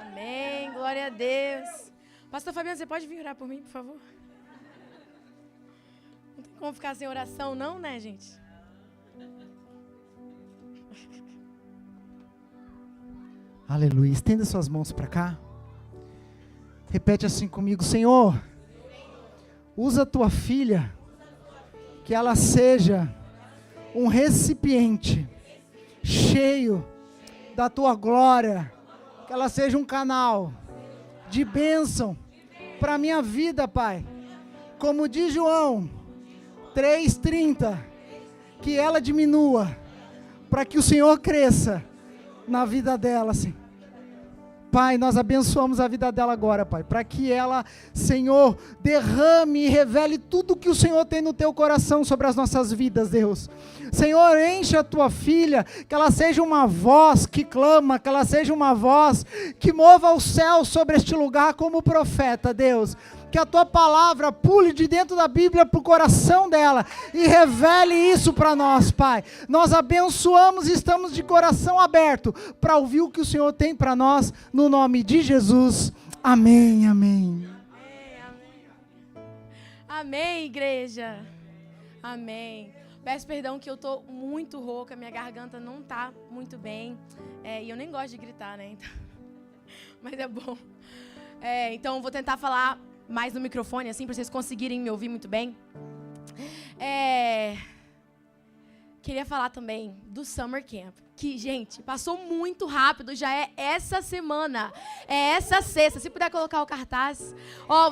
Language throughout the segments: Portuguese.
Amém, glória a Deus. Pastor Fabiano, você pode vir orar por mim, por favor? Não tem como ficar sem oração não, né, gente? Aleluia. Estenda suas mãos para cá. Repete assim comigo: Senhor, usa a tua filha, que ela seja um recipiente cheio da tua glória, que ela seja um canal de bênção para a minha vida, Pai. Como diz João 3,30, que ela diminua, para que o Senhor cresça na vida dela, Senhor. Pai, nós abençoamos a vida dela agora, Pai, para que ela, Senhor, derrame e revele tudo que o Senhor tem no teu coração sobre as nossas vidas, Deus. Senhor, enche a tua filha, que ela seja uma voz que clama, que ela seja uma voz que mova o céu sobre este lugar como profeta, Deus. Que a tua palavra pule de dentro da Bíblia para o coração dela e revele isso para nós, Pai. Nós abençoamos e estamos de coração aberto para ouvir o que o Senhor tem para nós, no nome de Jesus. Amém, amém. Amém, igreja. Amém. Peço perdão que eu estou muito rouca, minha garganta não está muito bem. E eu nem gosto de gritar, né? Então, mas é bom. Então, vou tentar falar mais no microfone, assim, para vocês conseguirem me ouvir muito bem. Queria falar também do Summer Camp, que, gente, passou muito rápido, já é essa semana, é essa sexta. Se puder colocar o cartaz.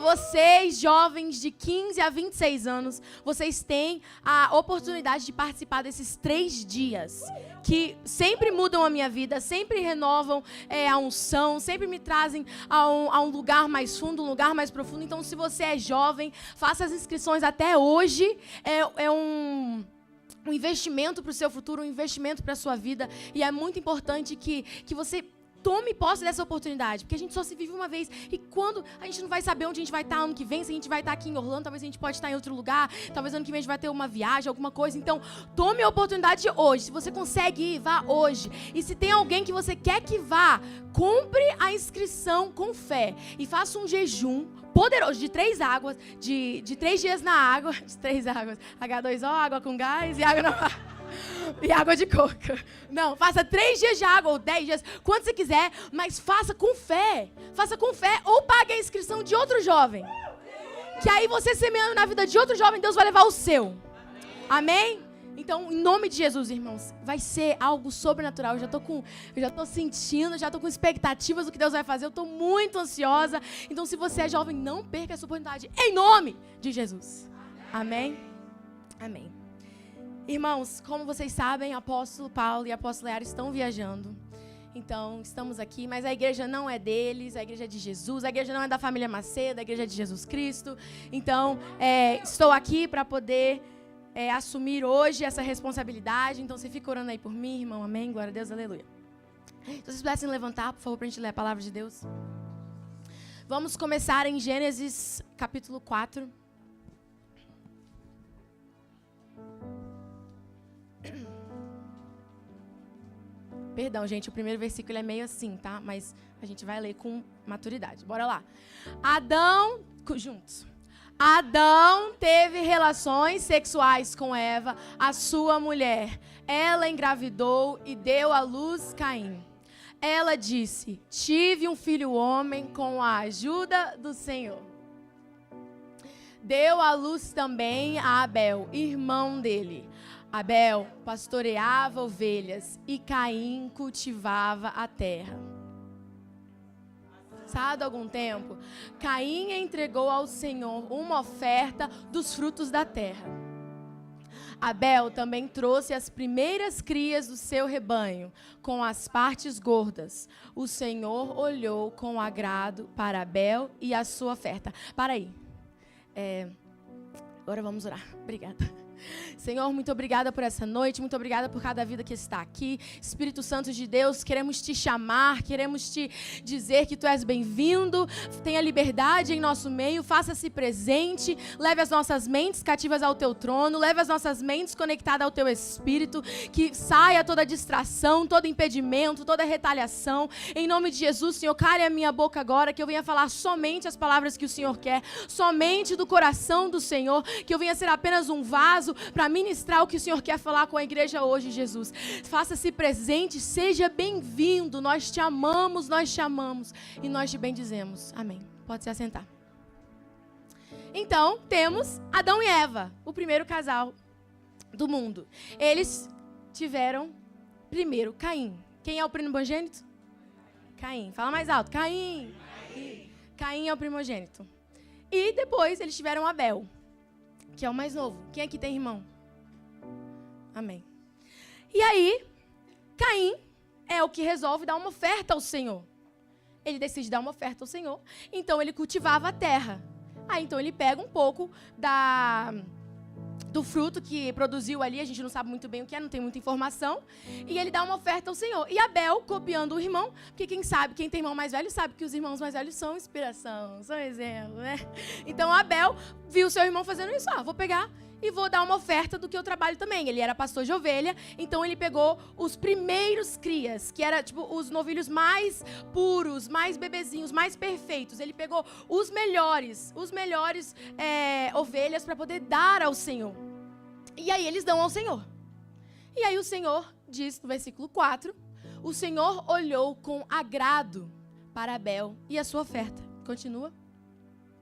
Vocês, jovens de 15 a 26 anos, vocês têm a oportunidade de participar desses 3 dias, que sempre mudam a minha vida, sempre renovam a unção, sempre me trazem a um lugar mais fundo, um lugar mais profundo. Então, se você é jovem, faça as inscrições até hoje. É um investimento para o seu futuro, um investimento para a sua vida. E é muito importante que você tome posse dessa oportunidade, porque a gente só se vive uma vez. E quando a gente não vai saber onde a gente vai estar ano que vem, se a gente vai estar aqui em Orlando, talvez a gente pode estar em outro lugar, talvez ano que vem a gente vai ter uma viagem, alguma coisa. Então, tome a oportunidade hoje. Se você consegue ir, vá hoje. E se tem alguém que você quer que vá, compre a inscrição com fé e faça um jejum poderoso de 3 águas, de 3 dias na água, de 3 águas, H2O, água com gás e água e água de coco. Não, faça 3 dias de água ou 10 dias, quanto você quiser, mas faça com fé. Faça com fé ou pague a inscrição de outro jovem. Que aí você semeando na vida de outro jovem, Deus vai levar o seu. Amém? Então, em nome de Jesus, irmãos, vai ser algo sobrenatural. Eu já tô sentindo, já tô com expectativas do que Deus vai fazer. Eu tô muito ansiosa. Então, se você é jovem, não perca essa oportunidade. Em nome de Jesus. Amém? Amém. Irmãos, como vocês sabem, apóstolo Paulo e apóstolo Leara estão viajando. Então, estamos aqui, mas a igreja não é deles, a igreja é de Jesus, a igreja não é da família Macedo, a igreja é de Jesus Cristo. Então, estou aqui para poder assumir hoje essa responsabilidade. Então, você fica orando aí por mim, irmão. Amém? Glória a Deus, aleluia. Se vocês pudessem levantar, por favor, para a gente ler a palavra de Deus. Vamos começar em Gênesis, capítulo 4. Perdão, gente, o primeiro versículo é meio assim, tá? Mas a gente vai ler com maturidade. Bora lá. Juntos. Adão teve relações sexuais com Eva, a sua mulher. Ela engravidou e deu à luz Caim. Ela disse: tive um filho homem com a ajuda do Senhor. Deu à luz também a Abel, irmão dele. Abel pastoreava ovelhas e Caim cultivava a terra. Passado algum tempo, Caim entregou ao Senhor uma oferta dos frutos da terra. Abel também trouxe as primeiras crias do seu rebanho, com as partes gordas. O Senhor olhou com agrado para Abel e a sua oferta. Para aí. Agora vamos orar. Obrigada. Senhor, muito obrigada por essa noite, muito obrigada por cada vida que está aqui. Espírito Santo de Deus, queremos te chamar, queremos te dizer que tu és bem-vindo, tenha liberdade em nosso meio, faça-se presente, leve as nossas mentes cativas ao teu trono, leve as nossas mentes conectadas ao teu Espírito, que saia toda distração, todo impedimento, toda retaliação. Em nome de Jesus, Senhor, cale a minha boca agora, que eu venha falar somente as palavras que o Senhor quer, somente do coração do Senhor, que eu venha ser apenas um vaso para ministrar o que o Senhor quer falar com a igreja hoje, Jesus. Faça-se presente, seja bem-vindo, nós te amamos e nós te bendizemos. Amém. Pode se assentar. Então, temos Adão e Eva, o primeiro casal do mundo. Eles tiveram primeiro Caim. Quem é o primogênito? Caim. Fala mais alto. Caim. Caim é o primogênito. E depois eles tiveram Abel, que é o mais novo. Quem aqui tem irmão? Amém. E aí, Caim é o que resolve dar uma oferta ao Senhor. Ele decide dar uma oferta ao Senhor. Então ele cultivava a terra. Aí então ele pega um pouco do fruto que produziu ali, a gente não sabe muito bem o que é, não tem muita informação, e ele dá uma oferta ao Senhor. E Abel, copiando o irmão, porque quem tem irmão mais velho, sabe que os irmãos mais velhos são inspiração, são exemplo, né? Então Abel viu seu irmão fazendo isso, vou pegar e vou dar uma oferta do que eu trabalho também. Ele era pastor de ovelha, então ele pegou os primeiros crias, que era tipo os novilhos mais puros, mais bebezinhos, mais perfeitos. Ele pegou os melhores ovelhas para poder dar ao Senhor. E aí eles dão ao Senhor. E aí o Senhor diz no versículo 4, o Senhor olhou com agrado para Abel e a sua oferta. Continua.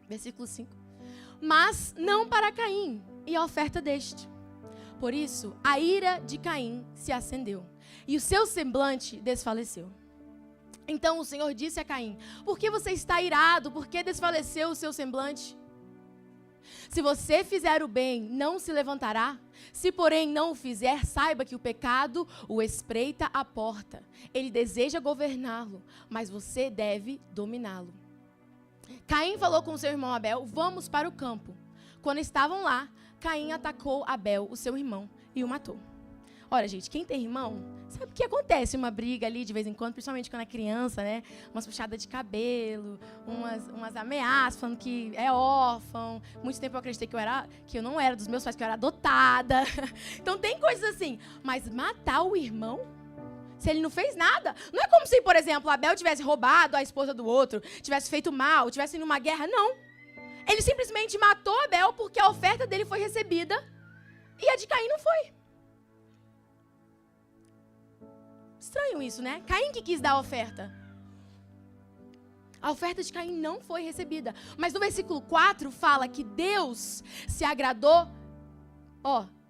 Versículo 5. Mas não para Caim e a oferta deste. Por isso, a ira de Caim se acendeu e o seu semblante desfaleceu. Então o Senhor disse a Caim: por que você está irado? Por que desfaleceu o seu semblante? Se você fizer o bem, não se levantará. Se, porém, não o fizer, saiba que o pecado o espreita à porta. Ele deseja governá-lo, mas você deve dominá-lo. Caim falou com seu irmão Abel: vamos para o campo. Quando estavam lá, Caim atacou Abel, o seu irmão, e o matou. Olha, gente, quem tem irmão, sabe o que acontece? Uma briga ali de vez em quando, principalmente quando é criança, né? Umas puxadas de cabelo, umas ameaças, falando que é órfão. Muito tempo eu acreditei que eu não era dos meus pais, que eu era adotada. Então tem coisas assim. Mas matar o irmão, se ele não fez nada, não é como se, por exemplo, Abel tivesse roubado a esposa do outro, tivesse feito mal, tivesse ido numa guerra. Não. Ele simplesmente matou Abel porque a oferta dele foi recebida e a de Caim não foi. Estranho isso, né? Caim que quis dar a oferta. A oferta de Caim não foi recebida. Mas no versículo 4 fala que Deus se agradou.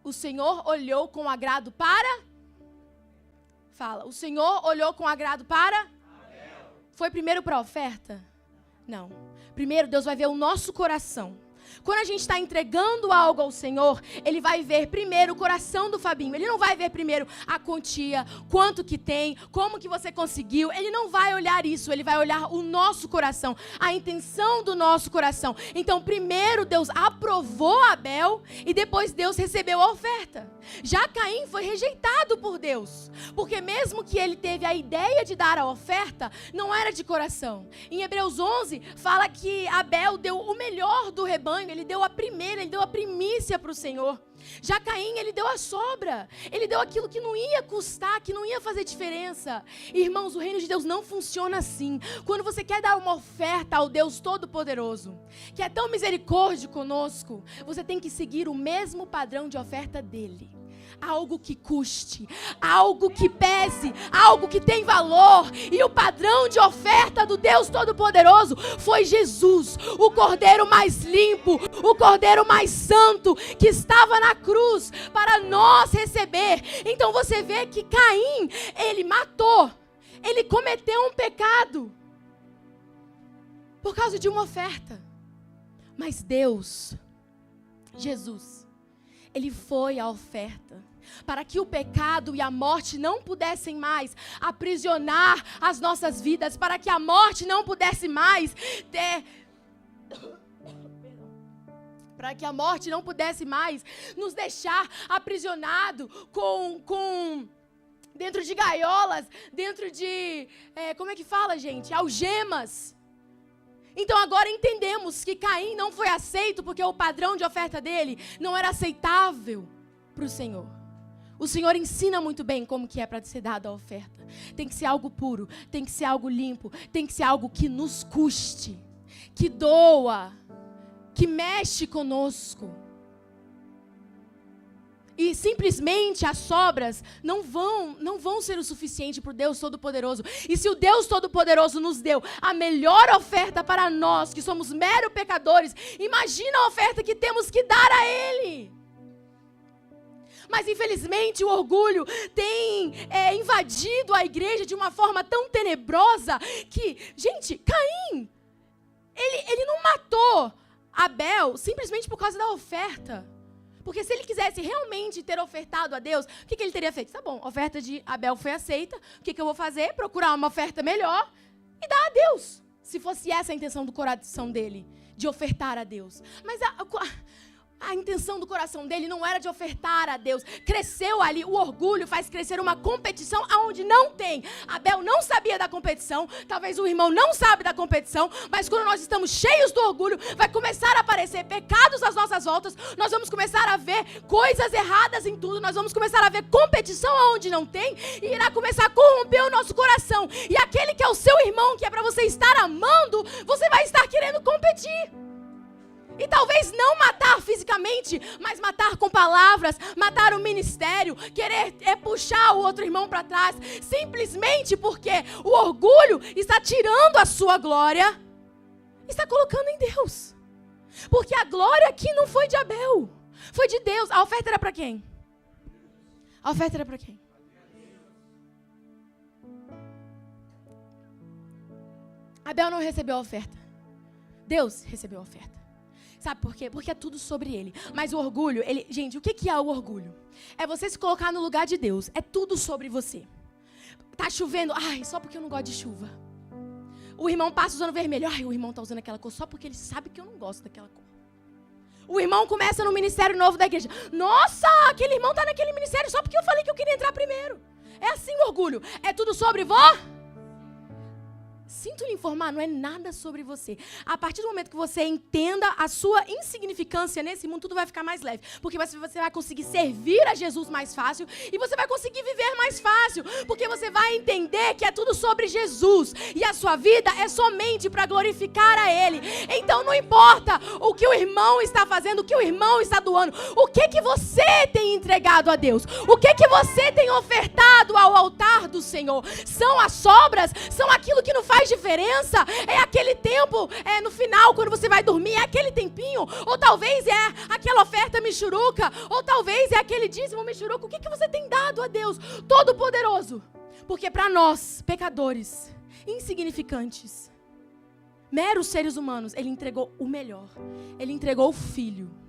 O Senhor olhou com agrado para... Fala, o Senhor olhou com agrado para... Abel. Foi primeiro para a oferta? Não. Primeiro Deus vai ver o nosso coração. Quando a gente está entregando algo ao Senhor, Ele vai ver primeiro o coração do Fabinho. Ele não vai ver primeiro a quantia, quanto que tem, como que você conseguiu. Ele não vai olhar isso, Ele vai olhar o nosso coração, a intenção do nosso coração. Então, primeiro Deus aprovou Abel e depois Deus recebeu a oferta. Já Caim foi rejeitado por Deus, porque mesmo que ele teve a ideia de dar a oferta, não era de coração. Em Hebreus 11, fala que Abel deu o melhor do rebanho. Ele deu a primeira, ele deu a primícia para o Senhor. Já Caim, ele deu a sobra. Ele deu aquilo que não ia custar, que não ia fazer diferença. Irmãos, o reino de Deus não funciona assim. Quando você quer dar uma oferta ao Deus Todo-Poderoso, que é tão misericórdia conosco, você tem que seguir o mesmo padrão de oferta dele. Algo que custe, algo que pese, algo que tem valor. E o padrão de oferta do Deus Todo-Poderoso foi Jesus, o Cordeiro mais limpo, o Cordeiro mais santo, que estava na cruz para nós receber. Então você vê que Caim, ele matou, ele cometeu um pecado por causa de uma oferta. Mas Deus, Jesus, Ele foi a oferta para que o pecado e a morte não pudessem mais aprisionar as nossas vidas, para que a morte não pudesse mais para que a morte não pudesse mais nos deixar aprisionado dentro de gaiolas, dentro de, como é que fala, gente? Algemas. Então agora entendemos que Caim não foi aceito porque o padrão de oferta dele não era aceitável para o Senhor. O Senhor ensina muito bem como que é para ser dada a oferta. Tem que ser algo puro, tem que ser algo limpo, tem que ser algo que nos custe, que doa, que mexe conosco. E simplesmente as sobras não vão ser o suficiente para o Deus Todo-Poderoso. E se o Deus Todo-Poderoso nos deu a melhor oferta para nós, que somos meros pecadores, imagina a oferta que temos que dar a Ele. Mas infelizmente o orgulho tem invadido a igreja de uma forma tão tenebrosa que, gente, Caim, ele não matou Abel simplesmente por causa da oferta. Porque se ele quisesse realmente ter ofertado a Deus, o que ele teria feito? Tá bom, a oferta de Abel foi aceita, o que eu vou fazer? Procurar uma oferta melhor e dar a Deus. Se fosse essa a intenção do coração dele, de ofertar a Deus. Mas a intenção do coração dele não era de ofertar a Deus. Cresceu ali, o orgulho faz crescer uma competição aonde não tem. Abel não sabia da competição, talvez o irmão não sabe da competição, mas quando nós estamos cheios do orgulho, vai começar a aparecer pecados às nossas voltas, nós vamos começar a ver coisas erradas em tudo, nós vamos começar a ver competição aonde não tem, e irá começar a corromper o nosso coração. E aquele que é o seu irmão, que é para você estar amando, você vai estar querendo competir. E talvez não matar fisicamente, mas matar com palavras, matar o ministério, querer puxar o outro irmão para trás, simplesmente porque o orgulho está tirando a sua glória, está colocando em Deus. Porque a glória aqui não foi de Abel, foi de Deus. A oferta era para quem? A oferta era para quem? Abel não recebeu a oferta, Deus recebeu a oferta. Sabe por quê? Porque é tudo sobre ele. Mas o orgulho, gente, o que é o orgulho? É você se colocar no lugar de Deus. É tudo sobre você. Tá chovendo, só porque eu não gosto de chuva. O irmão passa usando vermelho, o irmão tá usando aquela cor só porque ele sabe que eu não gosto daquela cor. O irmão começa no ministério novo da igreja. Nossa, aquele irmão tá naquele ministério só porque eu falei que eu queria entrar primeiro. É assim o orgulho. É tudo sobre Sinto lhe informar, não é nada sobre você. A partir do momento que você entenda a sua insignificância nesse mundo, tudo vai ficar mais leve. Porque você vai conseguir servir a Jesus mais fácil e você vai conseguir viver mais fácil. Porque você vai entender que é tudo sobre Jesus. E a sua vida é somente para glorificar a Ele. Então não importa o que o irmão está fazendo, o que o irmão está doando. O que você tem entregado a Deus? O que você tem ofertado ao altar do Senhor? São as sobras? São aquilo que não faz diferença? É aquele tempo, no final, quando você vai dormir, é aquele tempinho? Ou talvez é aquela oferta michuruca? Ou talvez é aquele dízimo michuruca? O que você tem dado a Deus Todo-Poderoso? Porque para nós, pecadores, insignificantes, meros seres humanos, Ele entregou o melhor. Ele entregou o Filho.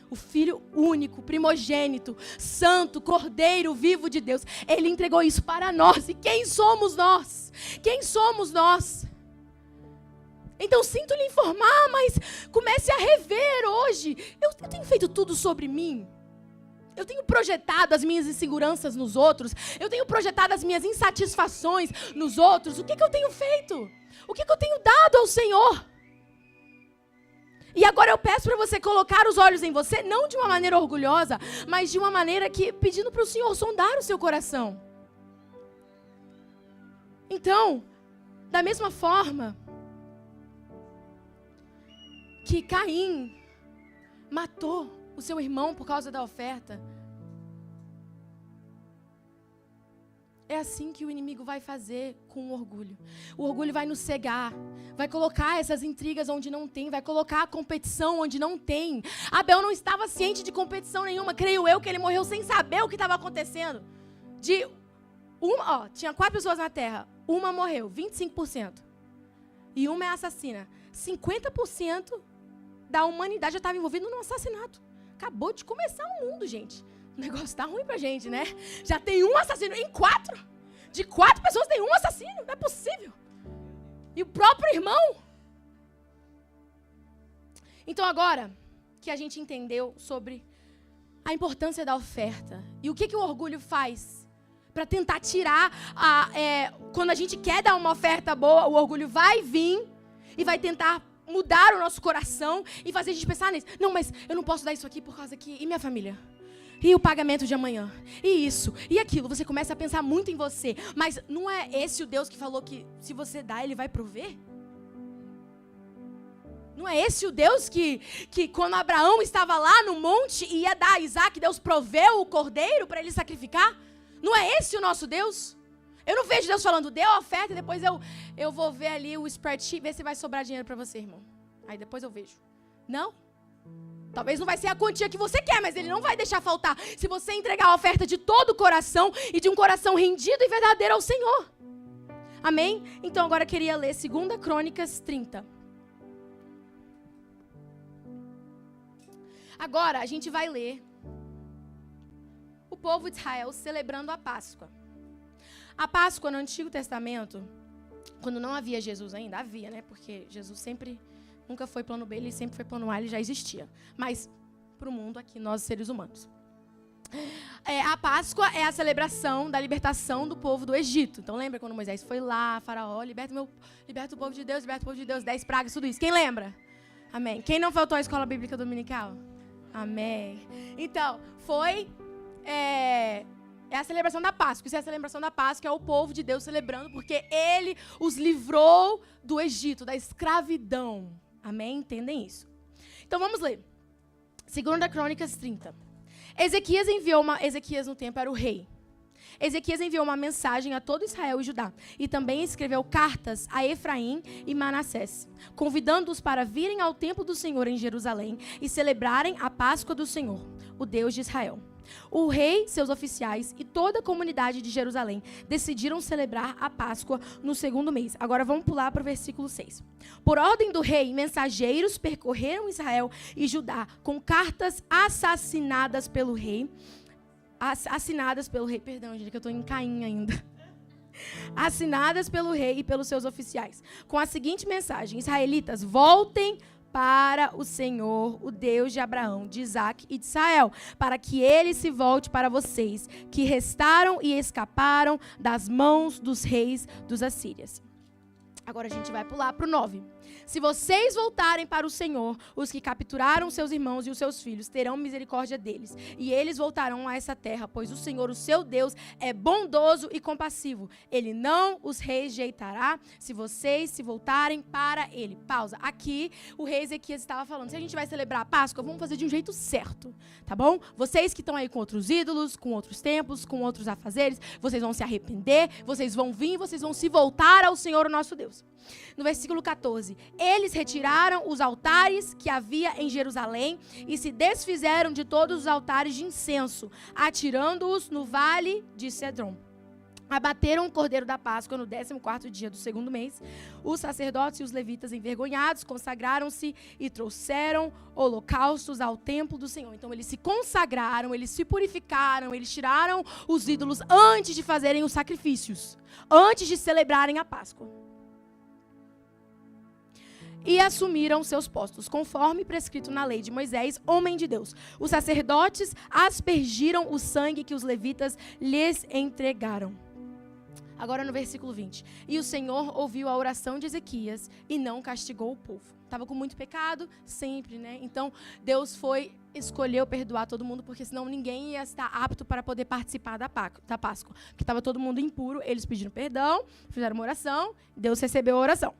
O Filho único, primogênito, santo, cordeiro vivo de Deus. Ele entregou isso para nós. E quem somos nós? Quem somos nós? Então sinto lhe informar, mas comece a rever hoje. Eu tenho feito tudo sobre mim. Eu tenho projetado as minhas inseguranças nos outros. Eu tenho projetado as minhas insatisfações nos outros. O que eu tenho feito? O que eu tenho dado ao Senhor? E agora eu peço para você colocar os olhos em você, não de uma maneira orgulhosa, mas de uma maneira que, pedindo para o Senhor sondar o seu coração. Então, da mesma forma que Caim matou o seu irmão por causa da oferta, é assim que o inimigo vai fazer com o orgulho. O orgulho vai nos cegar, vai colocar essas intrigas onde não tem, vai colocar a competição onde não tem. Abel não estava ciente de competição nenhuma, creio eu que ele morreu sem saber o que estava acontecendo. Tinha 4 pessoas na terra, uma morreu, 25%. E uma é assassina. 50% da humanidade já estava envolvida num assassinato. Acabou de começar o mundo, gente. O negócio tá ruim pra gente, né? Já tem um assassino em 4. De 4 pessoas tem um assassino. Não é possível. E o próprio irmão. Então agora, que a gente entendeu sobre a importância da oferta. E o que o orgulho faz para tentar tirar, quando a gente quer dar uma oferta boa, o orgulho vai vir e vai tentar mudar o nosso coração e fazer a gente pensar nisso. Não, mas eu não posso dar isso aqui por causa que... E minha família? E o pagamento de amanhã? E isso? E aquilo? Você começa a pensar muito em você. Mas não é esse o Deus que falou que se você dá, Ele vai prover? Não é esse o Deus que quando Abraão estava lá no monte e ia dar a Isaac, Deus proveu o cordeiro para ele sacrificar? Não é esse o nosso Deus? Eu não vejo Deus falando, dê a oferta e depois eu vou ver ali o spreadsheet, ver se vai sobrar dinheiro para você, irmão. Aí depois eu vejo. Não. Talvez não vai ser a quantia que você quer, mas Ele não vai deixar faltar. Se você entregar a oferta de todo o coração e de um coração rendido e verdadeiro ao Senhor. Amém? Então agora eu queria ler 2 Crônicas 30. Agora a gente vai ler o povo de Israel celebrando a Páscoa. A Páscoa no Antigo Testamento, quando não havia Jesus ainda, havia, né? Porque Jesus nunca foi plano B, Ele sempre foi plano A, Ele já existia. Mas para o mundo aqui, nós seres humanos. A Páscoa é a celebração da libertação do povo do Egito. Então lembra quando Moisés foi lá, Faraó, liberta o povo de Deus, 10 pragas, tudo isso. Quem lembra? Amém. Quem não faltou à escola bíblica dominical? Amém. Então, é a celebração da Páscoa. Isso é a celebração da Páscoa, é o povo de Deus celebrando, porque Ele os livrou do Egito, da escravidão. Amém? Entendem isso? Então, vamos ler. 2 Crônicas 30. Ezequias no tempo era o rei. Ezequias enviou uma mensagem a todo Israel e Judá, e também escreveu cartas a Efraim e Manassés, convidando-os para virem ao templo do Senhor em Jerusalém e celebrarem a Páscoa do Senhor, o Deus de Israel. O rei, seus oficiais e toda a comunidade de Jerusalém decidiram celebrar a Páscoa no 2º mês. Agora vamos pular para o versículo 6. Por ordem do rei, mensageiros percorreram Israel e Judá com cartas assinadas pelo rei, perdão, gente, que eu estou em Caim ainda. Assinadas pelo rei e pelos seus oficiais, com a seguinte mensagem: israelitas, voltem para o Senhor, o Deus de Abraão, de Isaac e de Israel, para que Ele se volte para vocês, que restaram e escaparam das mãos dos reis dos assírios. Agora a gente vai pular para o 9. Se vocês voltarem para o Senhor, os que capturaram seus irmãos e os seus filhos terão misericórdia deles, e eles voltarão a essa terra, pois o Senhor, o seu Deus, é bondoso e compassivo. Ele não os rejeitará se vocês se voltarem para Ele. Pausa. Aqui o rei Ezequias estava falando, se a gente vai celebrar a Páscoa, vamos fazer de um jeito certo, tá bom? Vocês que estão aí com outros ídolos, com outros templos, com outros afazeres, vocês vão se arrepender, vocês vão vir, vocês vão se voltar ao Senhor, o nosso Deus. No versículo 14, eles retiraram os altares que havia em Jerusalém e se desfizeram de todos os altares de incenso, atirando-os no vale de Cedron. Abateram o cordeiro da Páscoa no 14º dia do 2º mês. Os sacerdotes e os levitas, envergonhados, consagraram-se e trouxeram holocaustos ao templo do Senhor. Então eles se consagraram, eles se purificaram, eles tiraram os ídolos antes de fazerem os sacrifícios, antes de celebrarem a Páscoa. E assumiram seus postos, conforme prescrito na lei de Moisés, homem de Deus. Os sacerdotes aspergiram o sangue que os levitas lhes entregaram. Agora no versículo 20. E o Senhor ouviu a oração de Ezequias e não castigou o povo. Estava com muito pecado, sempre, né? Então Deus escolheu perdoar todo mundo, porque senão ninguém ia estar apto para poder participar da Páscoa. Porque estava todo mundo impuro, eles pediram perdão, fizeram uma oração, Deus recebeu a oração.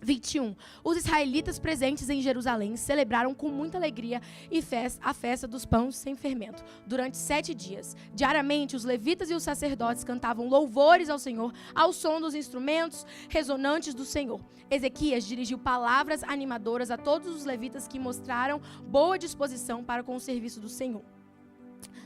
21. Os israelitas presentes em Jerusalém celebraram com muita alegria e a festa dos pães sem fermento, durante 7 dias. Diariamente, os levitas e os sacerdotes cantavam louvores ao Senhor, ao som dos instrumentos ressonantes do Senhor. Ezequias dirigiu palavras animadoras a todos os levitas que mostraram boa disposição para com o serviço do Senhor.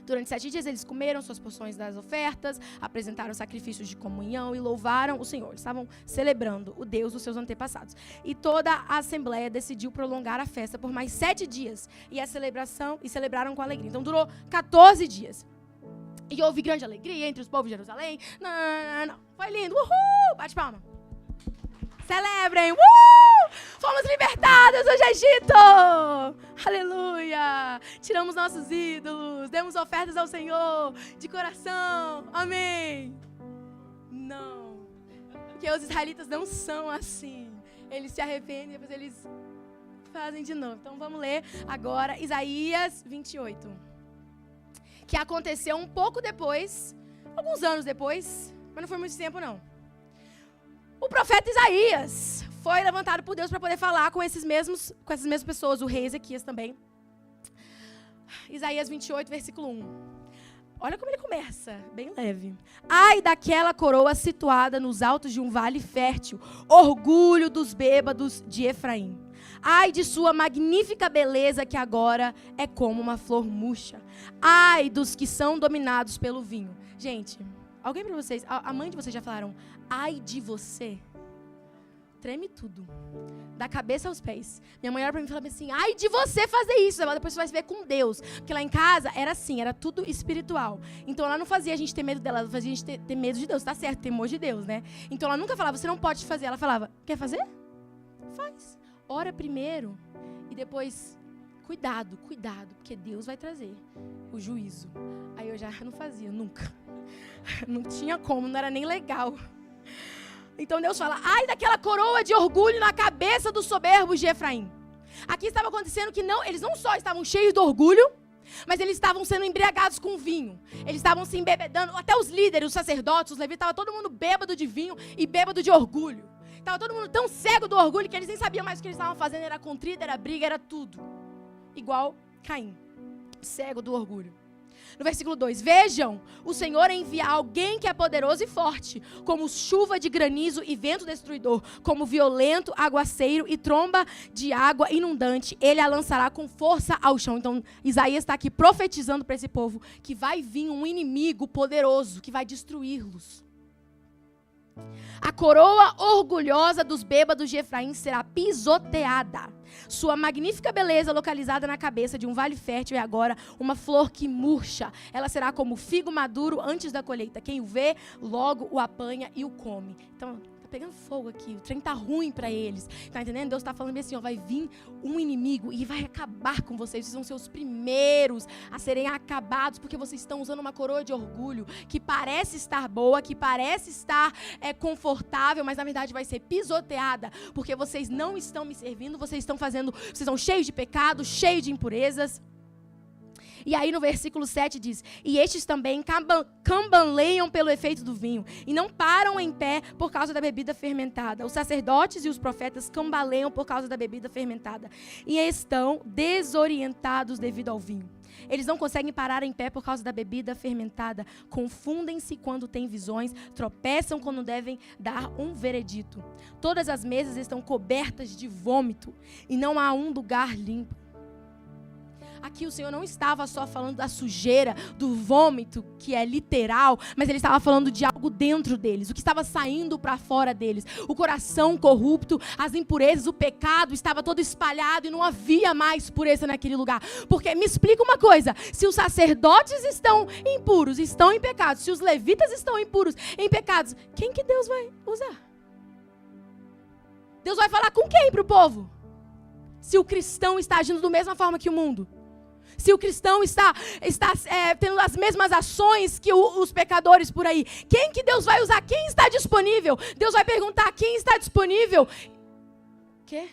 Durante 7 dias eles comeram suas porções das ofertas, apresentaram sacrifícios de comunhão e louvaram o Senhor. Eles estavam celebrando o Deus dos seus antepassados. E toda a assembleia decidiu prolongar a festa por mais 7 dias. E celebraram com alegria. Então durou 14 dias. E houve grande alegria entre os povos de Jerusalém. Não. Foi lindo. Uhul! Bate palma. Celebrem. Fomos libertadas do Egito! Aleluia! Tiramos nossos ídolos, demos ofertas ao Senhor de coração. Amém! Não. Porque os israelitas não são assim. Eles se arrependem e depois eles fazem de novo. Então vamos ler agora Isaías 28. Que aconteceu um pouco depois, alguns anos depois, mas não foi muito tempo não. O profeta Isaías foi levantado por Deus para poder falar com essas mesmas pessoas, o rei Ezequias também. Isaías 28, versículo 1. Olha como ele começa, bem leve. Ai daquela coroa situada nos altos de um vale fértil, orgulho dos bêbados de Efraim. Ai de sua magnífica beleza que agora é como uma flor murcha. Ai dos que são dominados pelo vinho. Gente, alguém para vocês, a mãe de vocês já falaram, ai de você? Treme tudo, da cabeça aos pés. Minha mãe olha pra mim e fala assim, ai de você fazer isso, depois você vai se ver com Deus. Porque lá em casa era assim, era tudo espiritual. Então ela não fazia a gente ter medo dela, ela fazia a gente ter medo de Deus, tá certo, temor de Deus, né? Então ela nunca falava, você não pode fazer, ela falava, quer fazer? Faz. Ora primeiro e depois, cuidado, porque Deus vai trazer o juízo. Aí eu já não fazia, nunca. Não tinha como, não era nem legal. Então Deus fala, ai daquela coroa de orgulho na cabeça dos soberbos de Efraim. Aqui estava acontecendo que eles não só estavam cheios de orgulho, mas eles estavam sendo embriagados com vinho. Eles estavam se embebedando, até os líderes, os sacerdotes, os levitas, estava todo mundo bêbado de vinho e bêbado de orgulho. Estava todo mundo tão cego do orgulho que eles nem sabiam mais o que eles estavam fazendo, era contrita, era briga, era tudo. Igual Caim, cego do orgulho. No versículo 2, vejam, o Senhor envia alguém que é poderoso e forte, como chuva de granizo e vento destruidor, como violento aguaceiro e tromba de água inundante, ele a lançará com força ao chão. Então, Isaías está aqui profetizando para esse povo que vai vir um inimigo poderoso, que vai destruí-los. A coroa orgulhosa dos bêbados de Efraim será pisoteada. Sua magnífica beleza, localizada na cabeça de um vale fértil, é agora uma flor que murcha. Ela será como figo maduro antes da colheita. Quem o vê, logo o apanha e o come. Então, tá pegando fogo aqui. O trem tá ruim para eles. Tá entendendo? Deus tá falando bem assim, ó, vai vir um inimigo e vai acabar com vocês. Vocês vão ser os primeiros a serem acabados, porque vocês estão usando uma coroa de orgulho que parece estar boa, que parece estar confortável, mas na verdade vai ser pisoteada, porque vocês não estão me servindo, vocês estão cheios de pecado, cheios de impurezas. E aí no versículo 7 diz, e estes também cambaleiam pelo efeito do vinho, e não param em pé por causa da bebida fermentada. Os sacerdotes e os profetas cambaleiam por causa da bebida fermentada, e estão desorientados devido ao vinho. Eles não conseguem parar em pé por causa da bebida fermentada, confundem-se quando têm visões, tropeçam quando devem dar um veredito. Todas as mesas estão cobertas de vômito, e não há um lugar limpo. Aqui o Senhor não estava só falando da sujeira, do vômito, que é literal, mas Ele estava falando de algo dentro deles, o que estava saindo para fora deles. O coração corrupto, as impurezas, o pecado estava todo espalhado e não havia mais pureza naquele lugar. Porque, me explica uma coisa, se os sacerdotes estão impuros, estão em pecados, se os levitas estão impuros, em pecados, quem que Deus vai usar? Deus vai falar com quem para o povo? Se o cristão está agindo da mesma forma que o mundo. Se o cristão está tendo as mesmas ações que os pecadores por aí. Quem que Deus vai usar? Quem está disponível? Deus vai perguntar quem está disponível. Quê?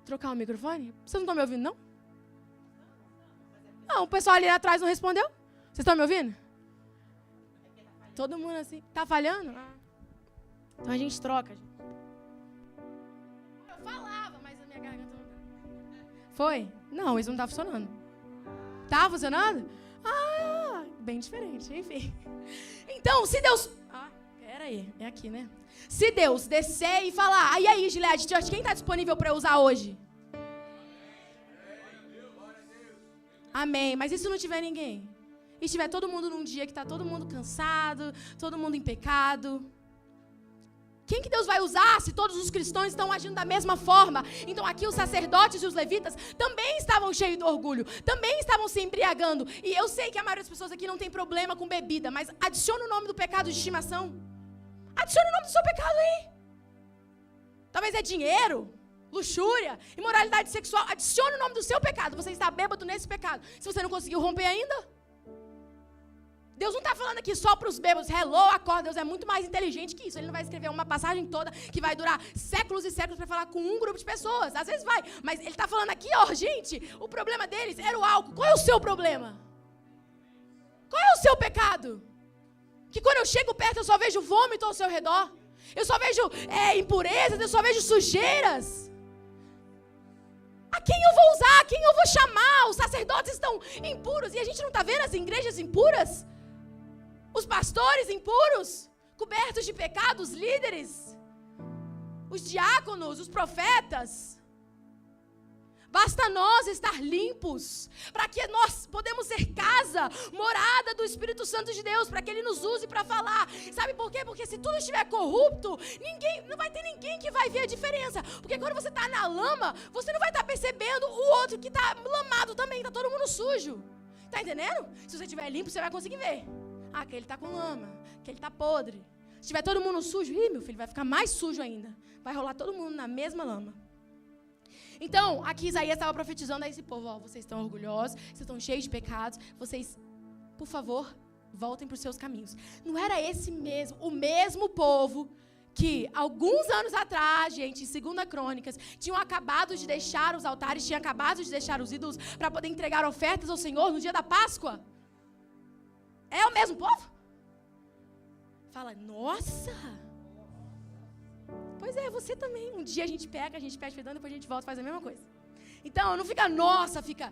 Trocar o microfone? Vocês não estão me ouvindo, não? Não, o pessoal ali atrás não respondeu. Vocês estão me ouvindo? Todo mundo assim. Tá falhando? Então a gente troca. Eu falava, mas a minha garganta não tá. Foi? Não, isso não tá funcionando. Tá funcionando? Ah, bem diferente, enfim. Então, se Deus... peraí, é aqui, né? Se Deus descer e falar, e aí, Gileade, quem tá disponível para eu usar hoje? Amém, mas e se não tiver ninguém? E se tiver todo mundo num dia que tá todo mundo cansado, todo mundo em pecado... Quem que Deus vai usar se todos os cristãos estão agindo da mesma forma? Então aqui os sacerdotes e os levitas também estavam cheios de orgulho, também estavam se embriagando. E eu sei que a maioria das pessoas aqui não tem problema com bebida, mas adicione o nome do pecado de estimação. Adicione o nome do seu pecado aí. Talvez é dinheiro, luxúria, imoralidade sexual. Adicione o nome do seu pecado. Você está bêbado nesse pecado. Se você não conseguiu romper ainda. Deus não está falando aqui só para os bêbados. Hello, acorda. Deus é muito mais inteligente que isso. Ele não vai escrever uma passagem toda que vai durar séculos e séculos para falar com um grupo de pessoas. Às vezes vai. Mas ele está falando aqui, ó, gente, o problema deles era o álcool. Qual é o seu problema? Qual é o seu pecado? Que quando eu chego perto eu só vejo vômito ao seu redor. Eu só vejo impurezas, eu só vejo sujeiras. A quem eu vou usar? A quem eu vou chamar? Os sacerdotes estão impuros. E a gente não está vendo as igrejas impuras? Os pastores impuros? Cobertos de pecados, líderes? Os diáconos, os profetas? Basta nós estar limpos, para que nós podemos ser casa, morada do Espírito Santo de Deus, para que Ele nos use para falar. Sabe por quê? Porque se tudo estiver corrupto, não vai ter ninguém que vai ver a diferença. Porque quando você está na lama, você não vai estar percebendo o outro que está lamado também, está todo mundo sujo. Está entendendo? Se você estiver limpo, você vai conseguir ver. Ah, que ele está com lama, que ele está podre. Se tiver todo mundo sujo, meu filho, vai ficar mais sujo ainda. Vai rolar todo mundo na mesma lama. Então, aqui Isaías estava profetizando a esse povo, ó, vocês estão orgulhosos, vocês estão cheios de pecados, vocês, por favor, voltem para os seus caminhos. Não era o mesmo povo que, alguns anos atrás, gente, em 2 Crônicas, tinham acabado de deixar os altares, tinham acabado de deixar os ídolos para poder entregar ofertas ao Senhor no dia da Páscoa? É o mesmo povo? Fala, nossa! Pois é, você também. Um dia a gente pede perdão, depois a gente volta e faz a mesma coisa. Então, não fica, nossa, fica,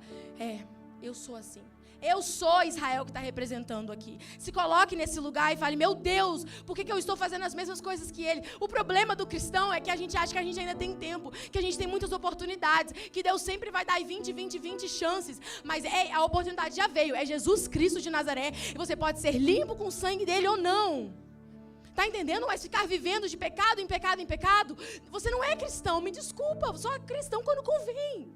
eu sou assim. Eu sou Israel que está representando aqui. Se coloque nesse lugar e fale, meu Deus, por que eu estou fazendo as mesmas coisas que ele? O problema do cristão é que a gente acha que a gente ainda tem tempo, que a gente tem muitas oportunidades, que Deus sempre vai dar 20 chances. Mas a oportunidade já veio, é Jesus Cristo de Nazaré, e você pode ser limpo com o sangue dele ou não. Tá entendendo? Mas ficar vivendo de pecado em pecado em pecado, você não é cristão, me desculpa, só é cristão quando convém.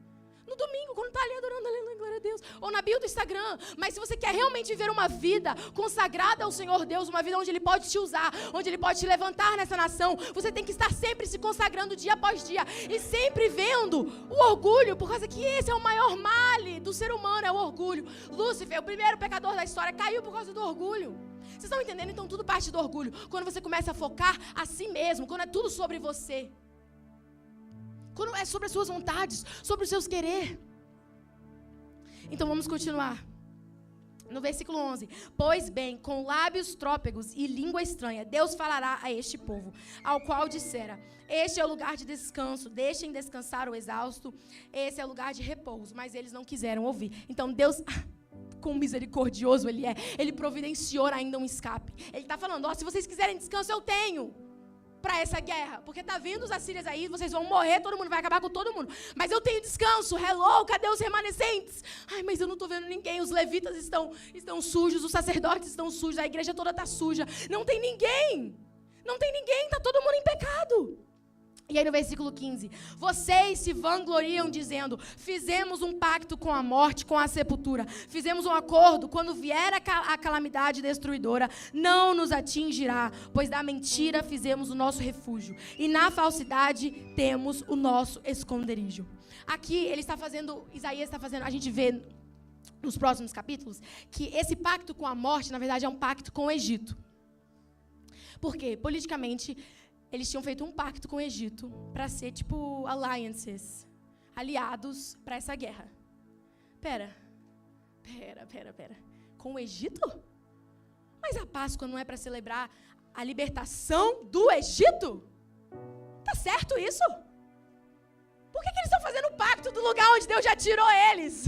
No domingo, quando está ali adorando, aleluia, glória a Deus. Ou na bio do Instagram. Mas se você quer realmente viver uma vida consagrada ao Senhor Deus, uma vida onde Ele pode te usar, onde Ele pode te levantar nessa nação, você tem que estar sempre se consagrando dia após dia. E sempre vendo o orgulho, por causa que esse é o maior male do ser humano, é o orgulho. Lúcifer, o primeiro pecador da história, caiu por causa do orgulho. Vocês estão entendendo? Então tudo parte do orgulho. Quando você começa a focar a si mesmo, quando é tudo sobre você. Quando é sobre as suas vontades, sobre os seus querer. Então vamos continuar. No versículo 11. Pois bem, com lábios trópegos e língua estranha, Deus falará a este povo, ao qual dissera, este é o lugar de descanso, deixem descansar o exausto, esse é o lugar de repouso. Mas eles não quiseram ouvir. Então Deus, quão misericordioso Ele é, Ele providenciou ainda um escape. Ele está falando, se vocês quiserem descanso, eu tenho para essa guerra, porque tá vindo os assírios aí, vocês vão morrer, todo mundo vai acabar com todo mundo, mas eu tenho descanso, hello, cadê os remanescentes? Ai, mas eu não estou vendo ninguém, os levitas estão sujos, os sacerdotes estão sujos, a igreja toda está suja, não tem ninguém, está todo mundo em pecado. E aí no versículo 15, vocês se vangloriam dizendo, fizemos um pacto com a morte, com a sepultura, fizemos um acordo, quando vier a calamidade destruidora, não nos atingirá, pois da mentira fizemos o nosso refúgio, e na falsidade temos o nosso esconderijo. Aqui ele está fazendo, Isaías está fazendo, a gente vê nos próximos capítulos, que esse pacto com a morte, na verdade, é um pacto com o Egito. Por quê? Politicamente, eles tinham feito um pacto com o Egito para ser tipo alliances, aliados para essa guerra. Pera. Com o Egito? Mas a Páscoa não é para celebrar a libertação do Egito? Tá certo isso? Por que eles estão fazendo o pacto do lugar onde Deus já tirou eles?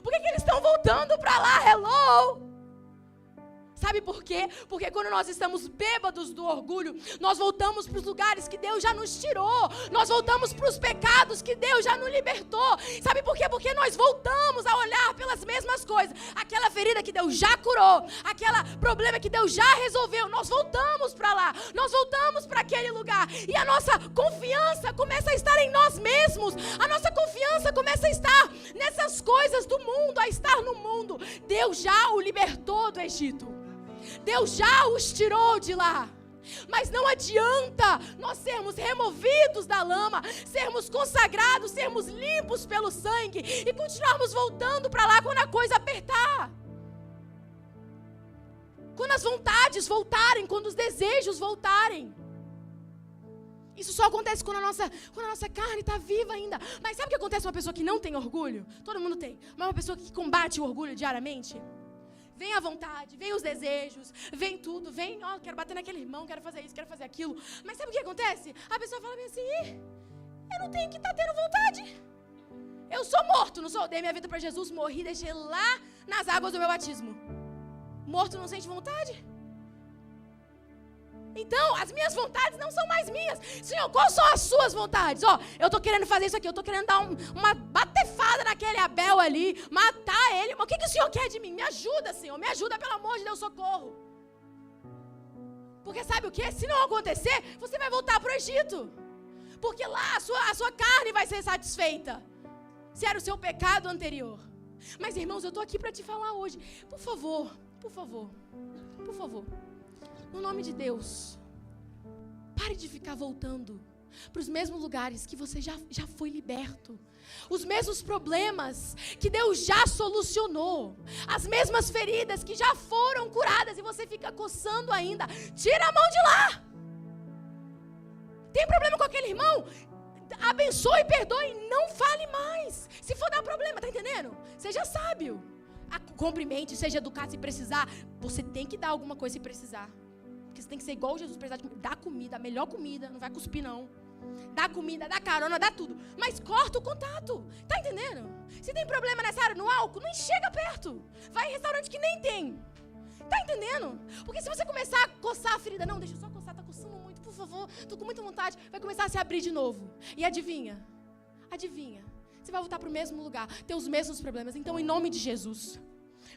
Por que eles estão voltando para lá? Hello! Sabe por quê? Porque quando nós estamos bêbados do orgulho, nós voltamos para os lugares que Deus já nos tirou. Nós voltamos para os pecados que Deus já nos libertou. Sabe por quê? Porque nós voltamos a olhar pelas mesmas coisas. Aquela ferida que Deus já curou, aquele problema que Deus já resolveu, nós voltamos para lá. Nós voltamos para aquele lugar. E a nossa confiança começa a estar em nós mesmos. A nossa confiança começa a estar nessas coisas do mundo, a estar no mundo. Deus já o libertou do Egito. Deus já os tirou de lá. Mas não adianta nós sermos removidos da lama, sermos consagrados, sermos limpos pelo sangue e continuarmos voltando para lá quando a coisa apertar. Quando as vontades voltarem, quando os desejos voltarem. Isso só acontece quando a nossa carne está viva ainda. Mas sabe o que acontece com uma pessoa que não tem orgulho? Todo mundo tem. Mas uma pessoa que combate o orgulho diariamente? Vem a vontade, vem os desejos, vem tudo, vem, quero bater naquele irmão, quero fazer isso, quero fazer aquilo. Mas sabe o que acontece? A pessoa fala bem assim, eu não tenho que estar tendo vontade. Eu sou morto, não sou? Dei minha vida para Jesus, morri, deixei lá nas águas do meu batismo. Morto não sente vontade? Então, as minhas vontades não são mais minhas. Senhor, quais são as suas vontades? Eu estou querendo fazer isso aqui, eu estou querendo dar uma batefada naquele Abel ali, matar ele. Mas o que o Senhor quer de mim? Me ajuda, Senhor, me ajuda, pelo amor de Deus, socorro. Porque sabe o que? Se não acontecer, você vai voltar para o Egito. Porque lá a sua carne vai ser satisfeita. Se era o seu pecado anterior. Mas, irmãos, eu estou aqui para te falar hoje. Por favor, no nome de Deus, pare de ficar voltando para os mesmos lugares que você já foi liberto. Os mesmos problemas que Deus já solucionou. As mesmas feridas que já foram curadas e você fica coçando ainda. Tira a mão de lá. Tem problema com aquele irmão? Abençoe e perdoe e não fale mais. Se for dar problema, tá entendendo? Seja sábio. Cumprimente, seja educado se precisar. Você tem que dar alguma coisa se precisar. Porque você tem que ser igual Jesus, precisar de comida. Dá comida, a melhor comida, não vai cuspir não. Dá comida, dá carona, dá tudo. Mas corta o contato. Tá entendendo? Se tem problema nessa área, no álcool, nem chega perto. Vai em restaurante que nem tem. Tá entendendo? Porque se você começar a coçar a ferida, não, deixa eu só coçar, tá coçando muito, por favor, tô com muita vontade, vai começar a se abrir de novo. E adivinha? Você vai voltar para o mesmo lugar, ter os mesmos problemas. Então, em nome de Jesus,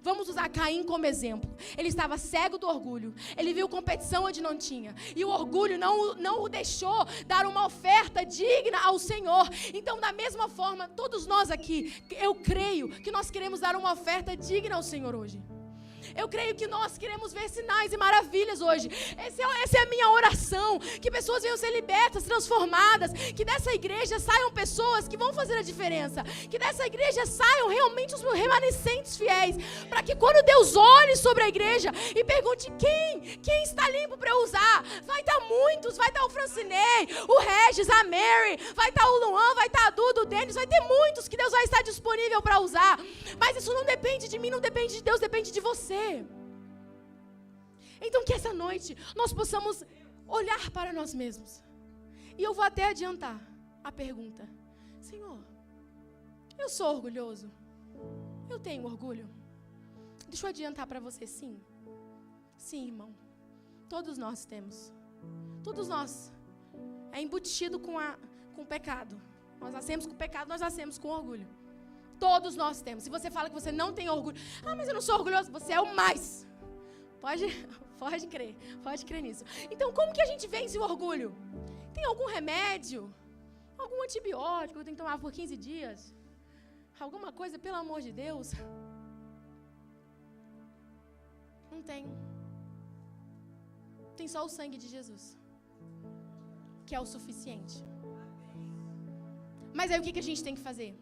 vamos usar Caim como exemplo. Ele estava cego do orgulho. Ele viu competição onde não tinha. E o orgulho não o deixou dar uma oferta digna ao Senhor. Então, da mesma forma, todos nós aqui, eu creio que nós queremos dar uma oferta digna ao Senhor hoje. Eu creio que nós queremos ver sinais e maravilhas hoje. Essa é a minha oração. Que pessoas venham ser libertas, transformadas. Que dessa igreja saiam pessoas que vão fazer a diferença. Que dessa igreja saiam realmente os remanescentes fiéis. Para que quando Deus olhe sobre a igreja e pergunte quem está limpo para eu usar. Vai estar muitos, vai estar o Francinei, o Regis, a Mary, vai estar o Luan, vai estar a Duda, o Denis. Vai ter muitos que Deus vai estar disponível para usar. Mas isso não depende de mim, não depende de Deus, depende de você. Então que essa noite nós possamos olhar para nós mesmos. E eu vou até adiantar a pergunta. Senhor, eu sou orgulhoso? Eu tenho orgulho? Deixa eu adiantar para você, sim. Sim, irmão. Todos nós temos. Todos nós. É embutido com o pecado. Nós nascemos com pecado, nós nascemos com orgulho. Todos nós temos. Se você fala que você não tem orgulho, mas eu não sou orgulhoso, você é o mais. Pode crer nisso. Então, como que a gente vence o orgulho? Tem algum remédio? Algum antibiótico que eu tenho que tomar por 15 dias? Alguma coisa, pelo amor de Deus? Não tem. Tem só o sangue de Jesus, que é o suficiente. Mas aí o que a gente tem que fazer?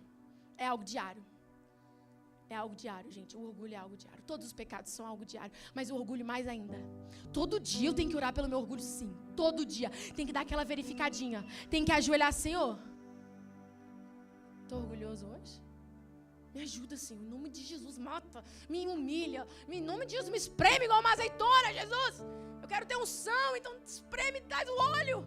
É algo diário. É algo diário, gente. O orgulho é algo diário. Todos os pecados são algo diário. Mas o orgulho mais ainda. Todo dia eu tenho que orar pelo meu orgulho, sim. Todo dia. Tem que dar aquela verificadinha. Tem que ajoelhar, Senhor. Estou orgulhoso hoje? Me ajuda, Senhor. Em nome de Jesus, mata. Me humilha. Em nome de Jesus, me espreme igual uma azeitona, Jesus. Eu quero ter unção, então espreme, traz o óleo.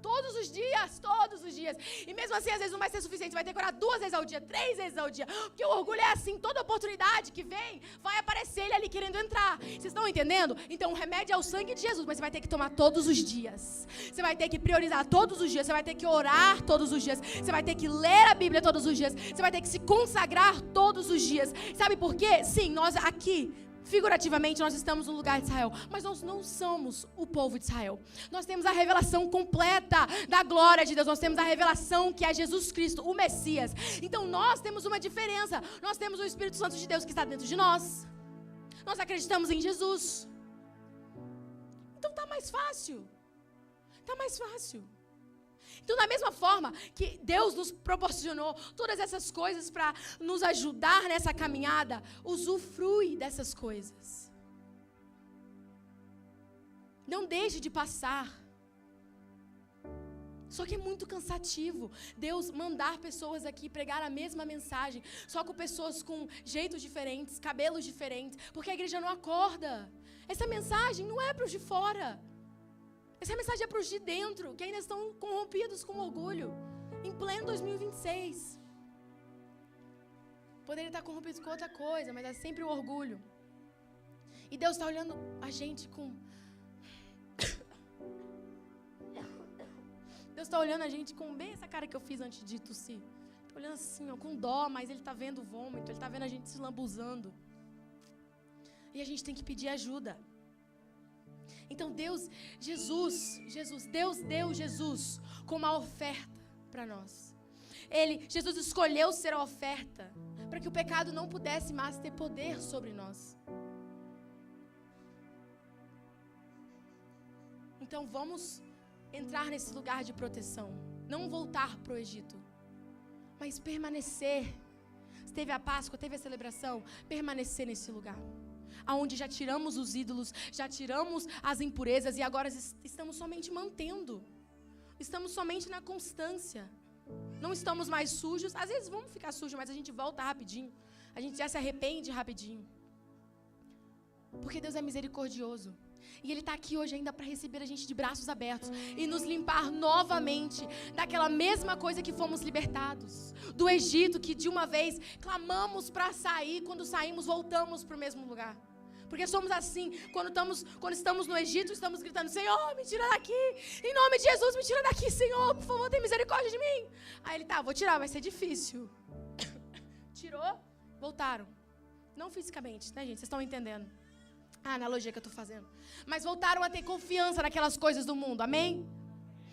Todos os dias. E mesmo assim, às vezes não vai ser suficiente. Você vai ter que orar 2 vezes ao dia, 3 vezes ao dia. Porque o orgulho é assim, toda oportunidade que vem, vai aparecer ele ali querendo entrar. Vocês estão entendendo? Então o remédio é o sangue de Jesus, mas você vai ter que tomar todos os dias. Você vai ter que priorizar todos os dias. Você vai ter que orar todos os dias. Você vai ter que ler a Bíblia todos os dias. Você vai ter que se consagrar todos os dias. Sabe por quê? Sim, nós aqui, figurativamente, nós estamos no lugar de Israel, mas nós não somos o povo de Israel. Nós temos a revelação completa da glória de Deus. Nós temos a revelação que é Jesus Cristo, o Messias. Então nós temos uma diferença. Nós temos o Espírito Santo de Deus que está dentro de nós. Nós acreditamos em Jesus. Então tá mais mais fácil. Está mais fácil. Então, da mesma forma que Deus nos proporcionou todas essas coisas para nos ajudar nessa caminhada, usufrui dessas coisas. Não deixe de passar. Só que é muito cansativo Deus mandar pessoas aqui pregar a mesma mensagem, só com pessoas com jeitos diferentes, cabelos diferentes, porque a igreja não acorda. Essa mensagem não é para os de fora. Essa mensagem é para os de dentro, que ainda estão corrompidos com orgulho, em pleno 2026. Poderia estar corrompidos com outra coisa, mas é sempre o orgulho. E Deus está olhando a gente com... Deus está olhando a gente com bem essa cara que eu fiz antes de tossir. Está olhando assim, ó, com dó, mas Ele está vendo o vômito, Ele está vendo a gente se lambuzando. E a gente tem que pedir ajuda. Então Deus deu Jesus como a oferta para nós. Jesus escolheu ser a oferta para que o pecado não pudesse mais ter poder sobre nós. Então vamos entrar nesse lugar de proteção, não voltar para o Egito, mas permanecer. Teve a Páscoa, teve a celebração, permanecer nesse lugar. Aonde já tiramos os ídolos, já tiramos as impurezas e agora estamos somente mantendo. Estamos somente na constância. Não estamos mais sujos. Às vezes vamos ficar sujos, mas a gente volta rapidinho. A gente já se arrepende rapidinho. Porque Deus é misericordioso. E Ele está aqui hoje ainda para receber a gente de braços abertos e nos limpar novamente daquela mesma coisa que fomos libertados. Do Egito, que de uma vez clamamos para sair, quando saímos voltamos para o mesmo lugar. Porque somos assim, quando estamos no Egito, estamos gritando: Senhor, me tira daqui, em nome de Jesus, me tira daqui, Senhor, por favor, tem misericórdia de mim. Aí Ele, vou tirar, vai ser difícil. Tirou, voltaram. Não fisicamente, né, gente? Vocês estão entendendo a analogia que eu estou fazendo. Mas voltaram a ter confiança naquelas coisas do mundo, amém?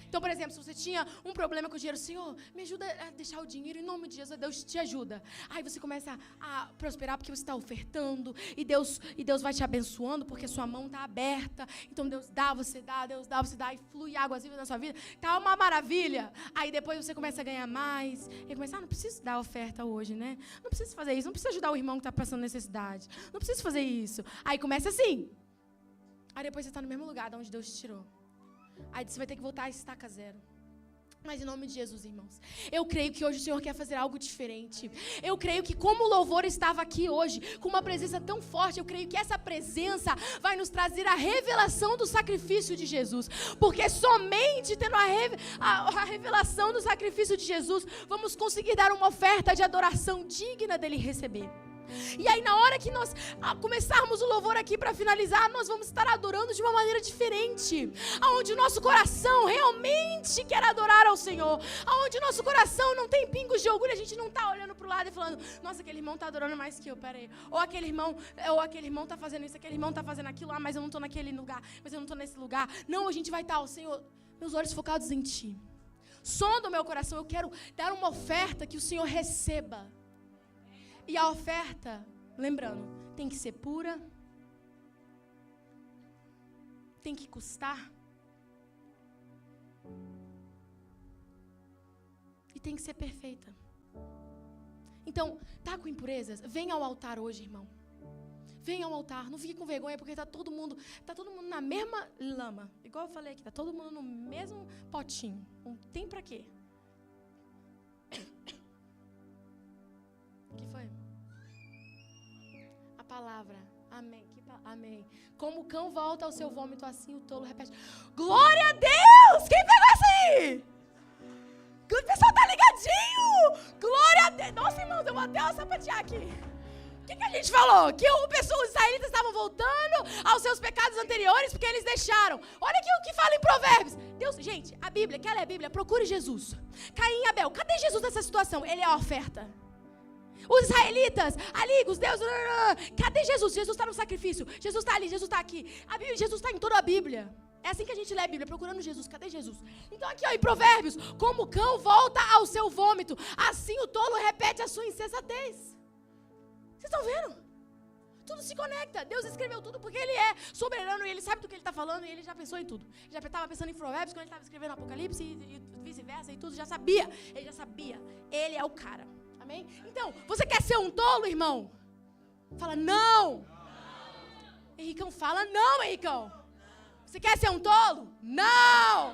Então, por exemplo, se você tinha um problema com o dinheiro, Senhor, me ajuda a deixar o dinheiro, em nome de Jesus, Deus te ajuda. Aí você começa a prosperar porque você está ofertando, e Deus vai te abençoando porque sua mão está aberta. Então Deus dá, você dá, e flui águas vivas na sua vida. Está uma maravilha. Aí depois você começa a ganhar mais, e começa, não preciso dar oferta hoje, né? Não preciso fazer isso, não preciso ajudar o irmão que está passando necessidade. Não preciso fazer isso. Aí começa assim. Aí depois você está no mesmo lugar de onde Deus te tirou. Aí você vai ter que voltar a estaca zero. Mas em nome de Jesus, irmãos, eu creio que hoje o Senhor quer fazer algo diferente. Eu creio que como o louvor estava aqui hoje, com uma presença tão forte, eu creio que essa presença vai nos trazer a revelação do sacrifício de Jesus. Porque somente tendo a revelação do sacrifício de Jesus, vamos conseguir dar uma oferta de adoração digna dele receber. E aí na hora que nós começarmos o louvor aqui para finalizar, nós vamos estar adorando de uma maneira diferente, aonde o nosso coração realmente quer adorar ao Senhor, aonde o nosso coração não tem pingos de orgulho, a gente não está olhando para o lado e falando: nossa, aquele irmão está adorando mais que eu, peraí, ou aquele irmão está fazendo isso, aquele irmão está fazendo aquilo, mas eu não estou naquele lugar, mas eu não estou nesse lugar. Não, a gente vai estar, Senhor, meus olhos focados em Ti, sonda o meu coração, eu quero dar uma oferta que o Senhor receba. E a oferta, lembrando, tem que ser pura, tem que custar, e tem que ser perfeita. Então, tá com impurezas? Vem ao altar hoje, irmão. Vem ao altar, não fique com vergonha, porque tá todo mundo na mesma lama. Igual eu falei aqui, tá todo mundo no mesmo potinho. Não tem pra quê? O que foi? A palavra. Amém. Amém. Como o cão volta ao seu vômito, assim o tolo repete: glória a Deus! Quem pegou essa aí? O pessoal tá ligadinho! Glória a Deus! Nossa, irmãos, eu vou até sapatear aqui. O que a gente falou? Que os israelitas estavam voltando aos seus pecados anteriores porque eles deixaram. Olha aqui o que fala em Provérbios. Deus, gente, a Bíblia, quer ler a Bíblia? Procure Jesus. Caim e Abel. Cadê Jesus nessa situação? Ele é a oferta. Os israelitas, ali, os deuses, cadê Jesus? Jesus está no sacrifício, Jesus está ali, Jesus está aqui. Jesus está em toda a Bíblia. É assim que a gente lê a Bíblia, procurando Jesus. Cadê Jesus? Então aqui, em Provérbios: como o cão volta ao seu vômito, assim o tolo repete a sua insensatez. Vocês estão vendo? Tudo se conecta. Deus escreveu tudo porque Ele é soberano e Ele sabe do que Ele está falando e Ele já pensou em tudo. Ele já estava pensando em Provérbios quando Ele estava escrevendo Apocalipse e vice-versa e tudo, já sabia. Ele já sabia. Ele é o cara. Amém? Então, você quer ser um tolo, irmão? Fala, não. Henricão, fala, não, Henricão. Você quer ser um tolo? Não.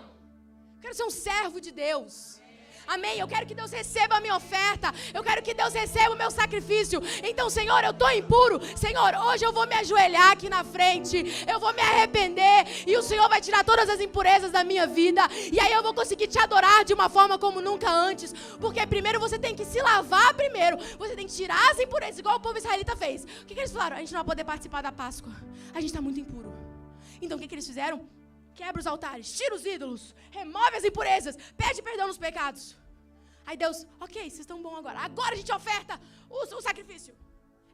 Eu quero ser um servo de Deus. Amém? Eu quero que Deus receba a minha oferta. Eu quero que Deus receba o meu sacrifício. Então, Senhor, eu estou impuro. Senhor, hoje eu vou me ajoelhar aqui na frente. Eu vou me arrepender. E o Senhor vai tirar todas as impurezas da minha vida. E aí eu vou conseguir te adorar de uma forma como nunca antes. Porque primeiro você tem que se lavar primeiro. Você tem que tirar as impurezas, igual o povo israelita fez. O que eles falaram? A gente não vai poder participar da Páscoa. A gente está muito impuro. Então, o que eles fizeram? Quebra os altares, tira os ídolos, remove as impurezas, pede perdão nos pecados. Aí Deus, ok, vocês estão bons agora. Agora a gente oferta o sacrifício.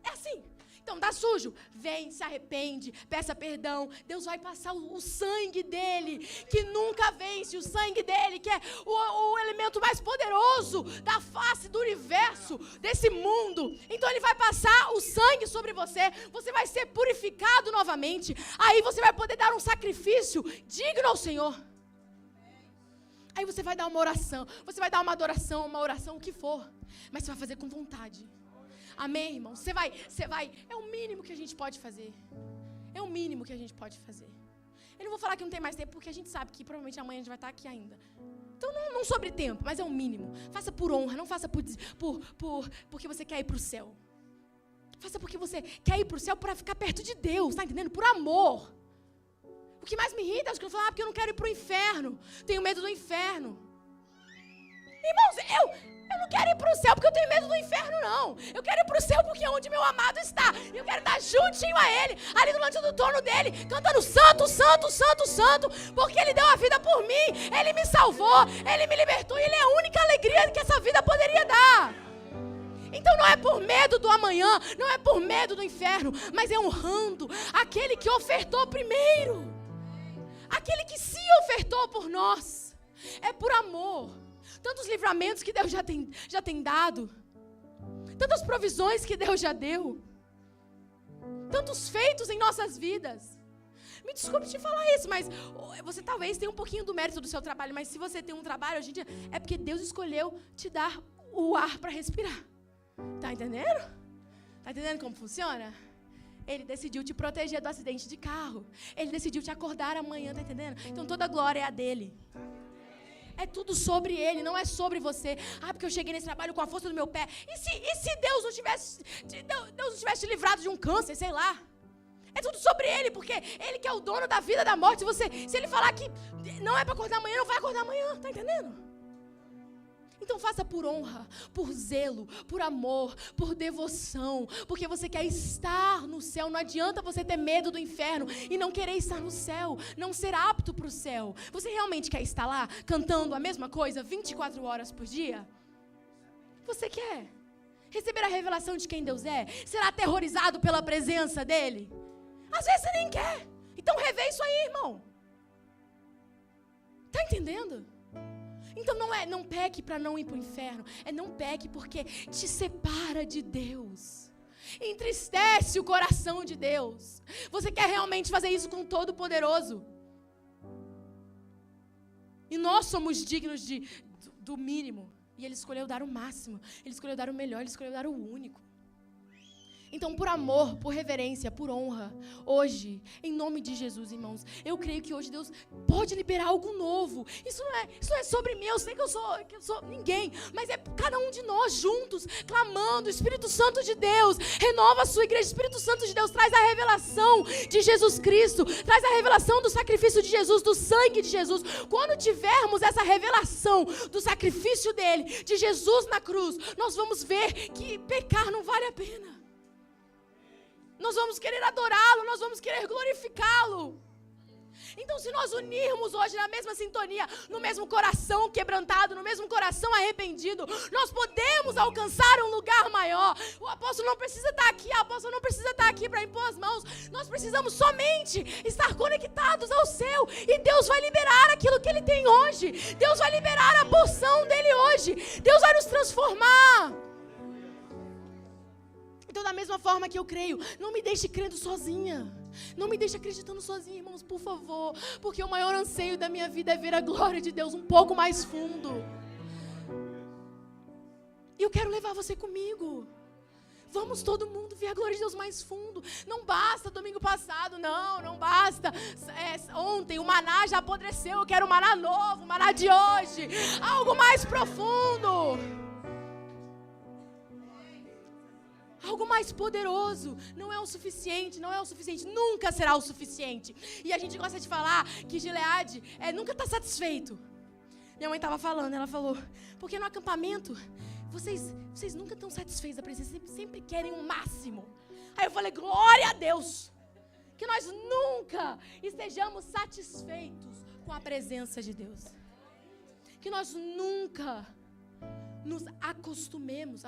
É assim. Então dá sujo, vem, se arrepende, peça perdão. Deus vai passar o sangue dele, que nunca vence. O sangue dele, que é o elemento mais poderoso da face do universo, desse mundo. Então ele vai passar o sangue sobre você. Você vai ser purificado novamente. Aí você vai poder dar um sacrifício digno ao Senhor. Aí você vai dar uma oração, você vai dar uma adoração, uma oração, o que for. Mas você vai fazer com vontade. Amém, irmão? Você vai, é o mínimo que a gente pode fazer. É o mínimo que a gente pode fazer. Eu não vou falar que não tem mais tempo, porque a gente sabe que provavelmente amanhã a gente vai estar aqui ainda. Então não sobre tempo, mas é o mínimo. Faça por honra, não faça porque você quer ir para o céu. Faça porque você quer ir para o céu para ficar perto de Deus, tá entendendo? Por amor. O que mais me irrita é os que falam, porque eu não quero ir para o inferno. Tenho medo do inferno. Irmãos, eu não quero ir para o céu porque eu tenho medo do inferno, não. Eu quero ir para o céu porque é onde meu amado está. Eu quero estar juntinho a Ele, ali do trono dele, cantando santo, santo, santo, santo, porque Ele deu a vida por mim, Ele me salvou, Ele me libertou, e Ele é a única alegria que essa vida poderia dar. Então não é por medo do amanhã, não é por medo do inferno, mas é honrando aquele que ofertou primeiro. Aquele que se ofertou por nós. É por amor. Tantos livramentos que Deus já tem dado. Tantas provisões que Deus já deu. Tantos feitos em nossas vidas. Me desculpe te falar isso, mas você talvez tenha um pouquinho do mérito do seu trabalho, mas se você tem um trabalho hoje em dia, é porque Deus escolheu te dar o ar para respirar. Tá entendendo? Tá entendendo como funciona? Ele decidiu te proteger do acidente de carro. Ele decidiu te acordar amanhã, tá entendendo? Então toda a glória é a dele. É tudo sobre Ele, não é sobre você. Ah, porque eu cheguei nesse trabalho com a força do meu pé. E se Deus não tivesse te livrado de um câncer, sei lá. É tudo sobre Ele, porque Ele que é o dono da vida, da morte. Se Ele falar que não é para acordar amanhã, não vai acordar amanhã, tá entendendo? Então faça por honra, por zelo, por amor, por devoção, porque você quer estar no céu. Não adianta você ter medo do inferno e não querer estar no céu, não ser apto para o céu. Você realmente quer estar lá cantando a mesma coisa 24 horas por dia? Você quer receber a revelação de quem Deus é? Ser aterrorizado pela presença dEle? Às vezes você nem quer. Então revê isso aí, irmão. Tá entendendo? Então não peque para não ir para o inferno. Não peque porque te separa de Deus. Entristece o coração de Deus. Você quer realmente fazer isso com o Todo-Poderoso. E nós somos dignos do mínimo. E Ele escolheu dar o máximo. Ele escolheu dar o melhor. Ele escolheu dar o único. Então, por amor, por reverência, por honra, hoje, em nome de Jesus, irmãos, eu creio que hoje Deus pode liberar algo novo. Isso não é sobre mim, eu sei que eu sou ninguém, mas é cada um de nós juntos, clamando, Espírito Santo de Deus, renova a sua igreja. Espírito Santo de Deus, traz a revelação de Jesus Cristo, traz a revelação do sacrifício de Jesus, do sangue de Jesus. Quando tivermos essa revelação do sacrifício dele, de Jesus na cruz, nós vamos ver que pecar não vale a pena. Nós vamos querer adorá-lo, nós vamos querer glorificá-lo. Então, se nós unirmos hoje na mesma sintonia, no mesmo coração quebrantado, no mesmo coração arrependido, nós podemos alcançar um lugar maior. O apóstolo não precisa estar aqui, a apóstola não precisa estar aqui para impor as mãos. Nós precisamos somente estar conectados ao céu. E Deus vai liberar aquilo que Ele tem hoje. Deus vai liberar a porção dEle hoje. Deus vai nos transformar. Então, da mesma forma que eu creio, não me deixe crendo sozinha. Não me deixe acreditando sozinha, irmãos, por favor. Porque o maior anseio da minha vida é ver a glória de Deus um pouco mais fundo. E eu quero levar você comigo. Vamos todo mundo ver a glória de Deus mais fundo. Não basta domingo passado, não basta. Ontem o maná já apodreceu, eu quero o maná novo, o maná de hoje. Algo mais profundo. Algo mais poderoso. Não é o suficiente, não é o suficiente. Nunca será o suficiente. E a gente gosta de falar que Gileade nunca está satisfeito. Minha mãe estava falando, ela falou, porque no acampamento, vocês nunca estão satisfeitos da presença, sempre querem o máximo. Aí eu falei, glória a Deus. Que nós nunca estejamos satisfeitos com a presença de Deus. Que nós nunca nos acostumamos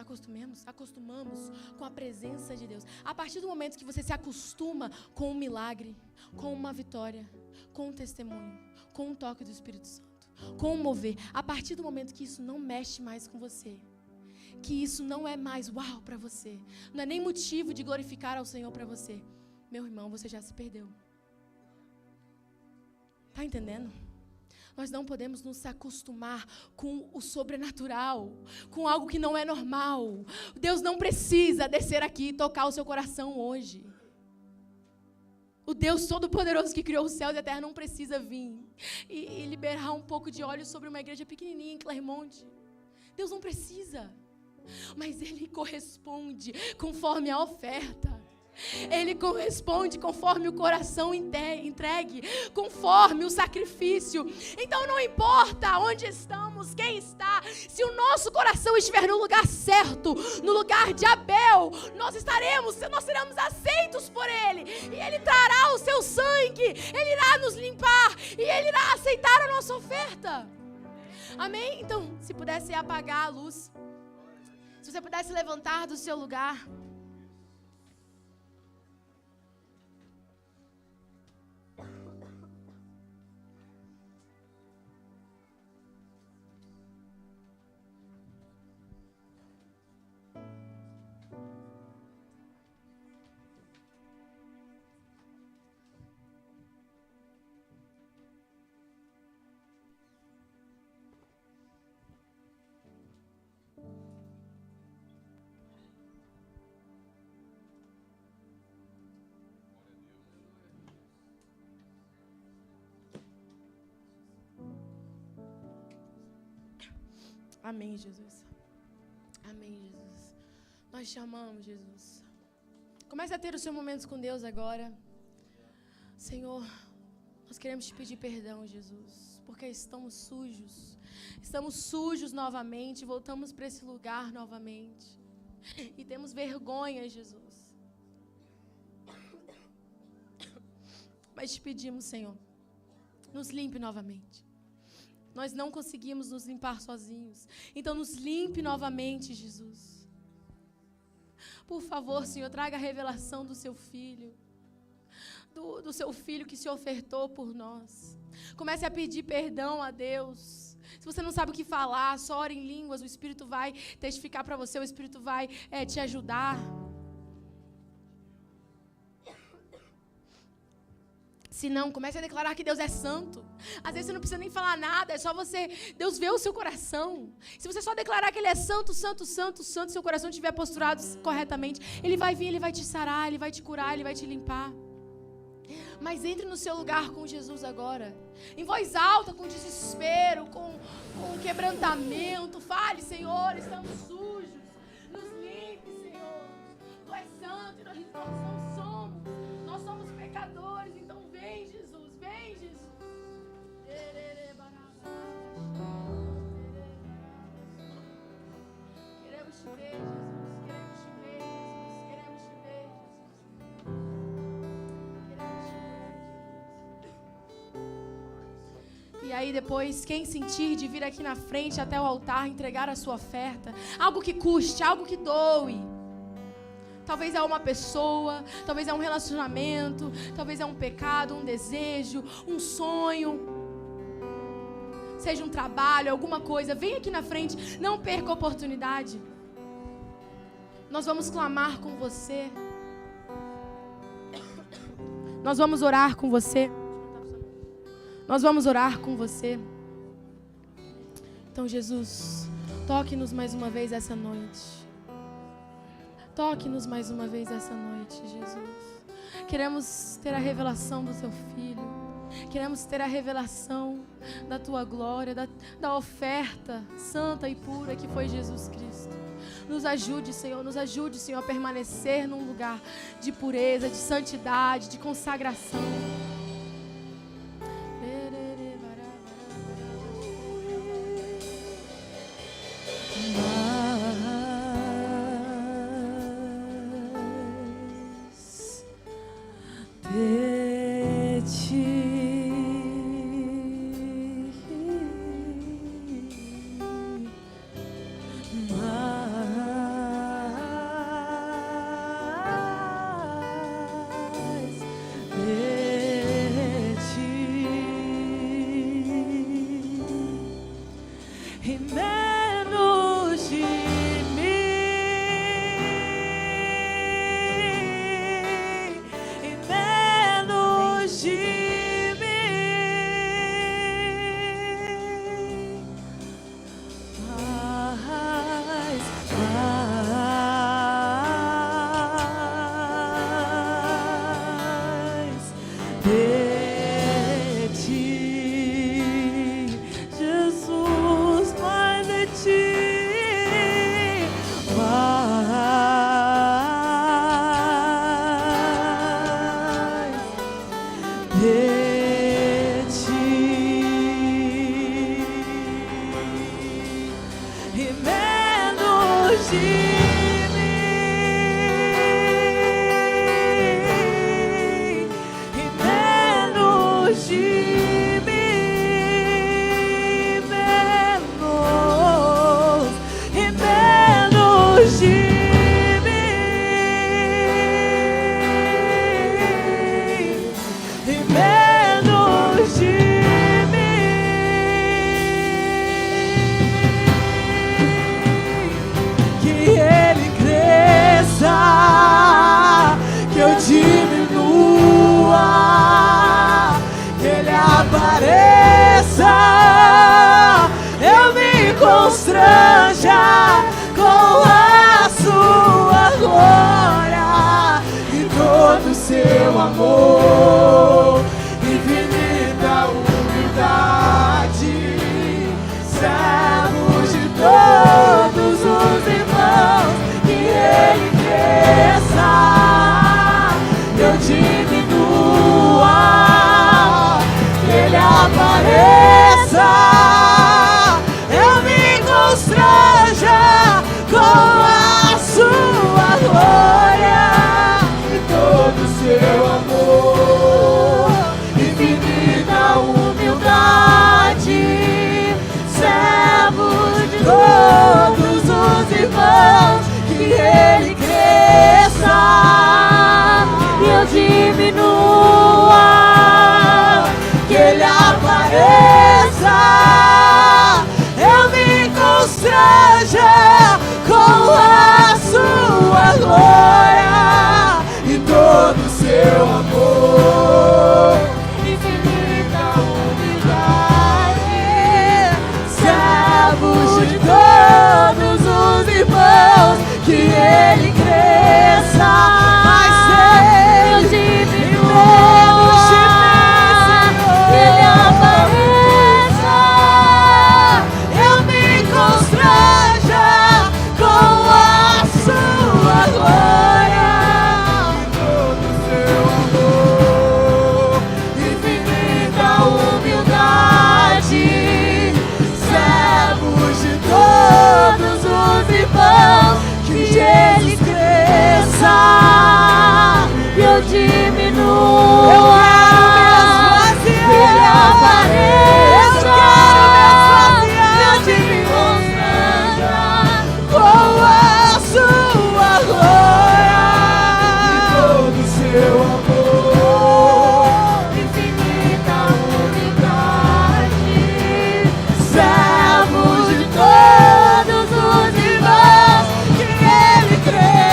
com a presença de Deus. A partir do momento que você se acostuma com um milagre, com uma vitória, com um testemunho, com um toque do Espírito Santo, com um mover, a partir do momento que isso não mexe mais com você, que isso não é mais uau para você, não é nem motivo de glorificar ao Senhor para você, meu irmão, você já se perdeu. Tá entendendo? Nós não podemos nos acostumar com o sobrenatural, com algo que não é normal. Deus não precisa descer aqui e tocar o seu coração hoje. O Deus Todo-Poderoso que criou os céus e a terra não precisa vir e liberar um pouco de óleo sobre uma igreja pequenininha em Clermont. Deus não precisa, mas Ele corresponde conforme a oferta. Ele corresponde conforme o coração entregue, conforme o sacrifício. Então não importa onde estamos, quem está, se o nosso coração estiver no lugar certo, no lugar de Abel, nós seremos aceitos por Ele. E Ele trará o seu sangue, Ele irá nos limpar e Ele irá aceitar a nossa oferta. Amém? Então, se pudesse apagar a luz, se você pudesse levantar do seu lugar. Amém, Jesus. Amém, Jesus. Nós te amamos, Jesus. Comece a ter os seus momentos com Deus agora. Senhor, nós queremos te pedir perdão, Jesus, porque estamos sujos. Estamos sujos novamente, voltamos para esse lugar novamente. E temos vergonha, Jesus. Mas te pedimos, Senhor, nos limpe novamente. Nós não conseguimos nos limpar sozinhos. Então nos limpe novamente, Jesus. Por favor, Senhor, traga a revelação do seu Filho. Do seu Filho que se ofertou por nós. Comece a pedir perdão a Deus. Se você não sabe o que falar, só ore em línguas. O Espírito vai testificar para você. O Espírito vai te ajudar. Se não, comece a declarar que Deus é santo. Às vezes você não precisa nem falar nada, é só você... Deus vê o seu coração. Se você só declarar que Ele é santo, santo, santo, santo, seu coração estiver posturado corretamente, Ele vai vir, Ele vai te sarar, Ele vai te curar, Ele vai te limpar. Mas entre no seu lugar com Jesus agora. Em voz alta, com desespero, com quebrantamento. Fale, Senhor, estamos sujos. Nos limpe, Senhor. Tu és santo e nós não somos. Nós somos pecadores, então vem, Jesus, vem, Jesus. Queremos te ver, Jesus. Queremos te ver, Jesus. Queremos te ver, Jesus. E aí depois, quem sentir de vir aqui na frente até o altar, entregar a sua oferta, algo que custe, algo que doe. Talvez é uma pessoa, talvez é um relacionamento, talvez é um pecado, um desejo, um sonho. Seja um trabalho, alguma coisa. Vem aqui na frente, não perca a oportunidade. Nós vamos clamar com você. Nós vamos orar com você. Nós vamos orar com você. Então, Jesus, toque-nos mais uma vez essa noite. Toque-nos mais uma vez essa noite, Jesus. Queremos ter a revelação do Teu Filho. Queremos ter a revelação da Tua glória, da oferta santa e pura que foi Jesus Cristo. Nos ajude, Senhor, a permanecer num lugar de pureza, de santidade, de consagração. Servos de todos os irmãos, que Ele crê.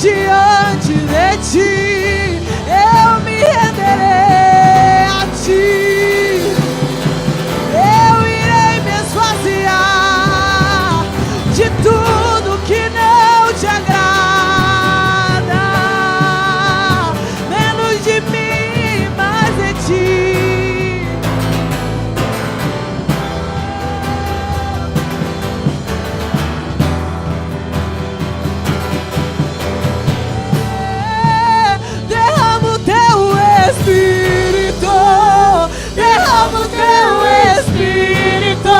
diante de ti, eu me renderei a ti. Eu irei me esvaziar de tudo que não te agrada, menos de mim, mais de ti. Derrama o teu Espírito, derrama o teu Espírito,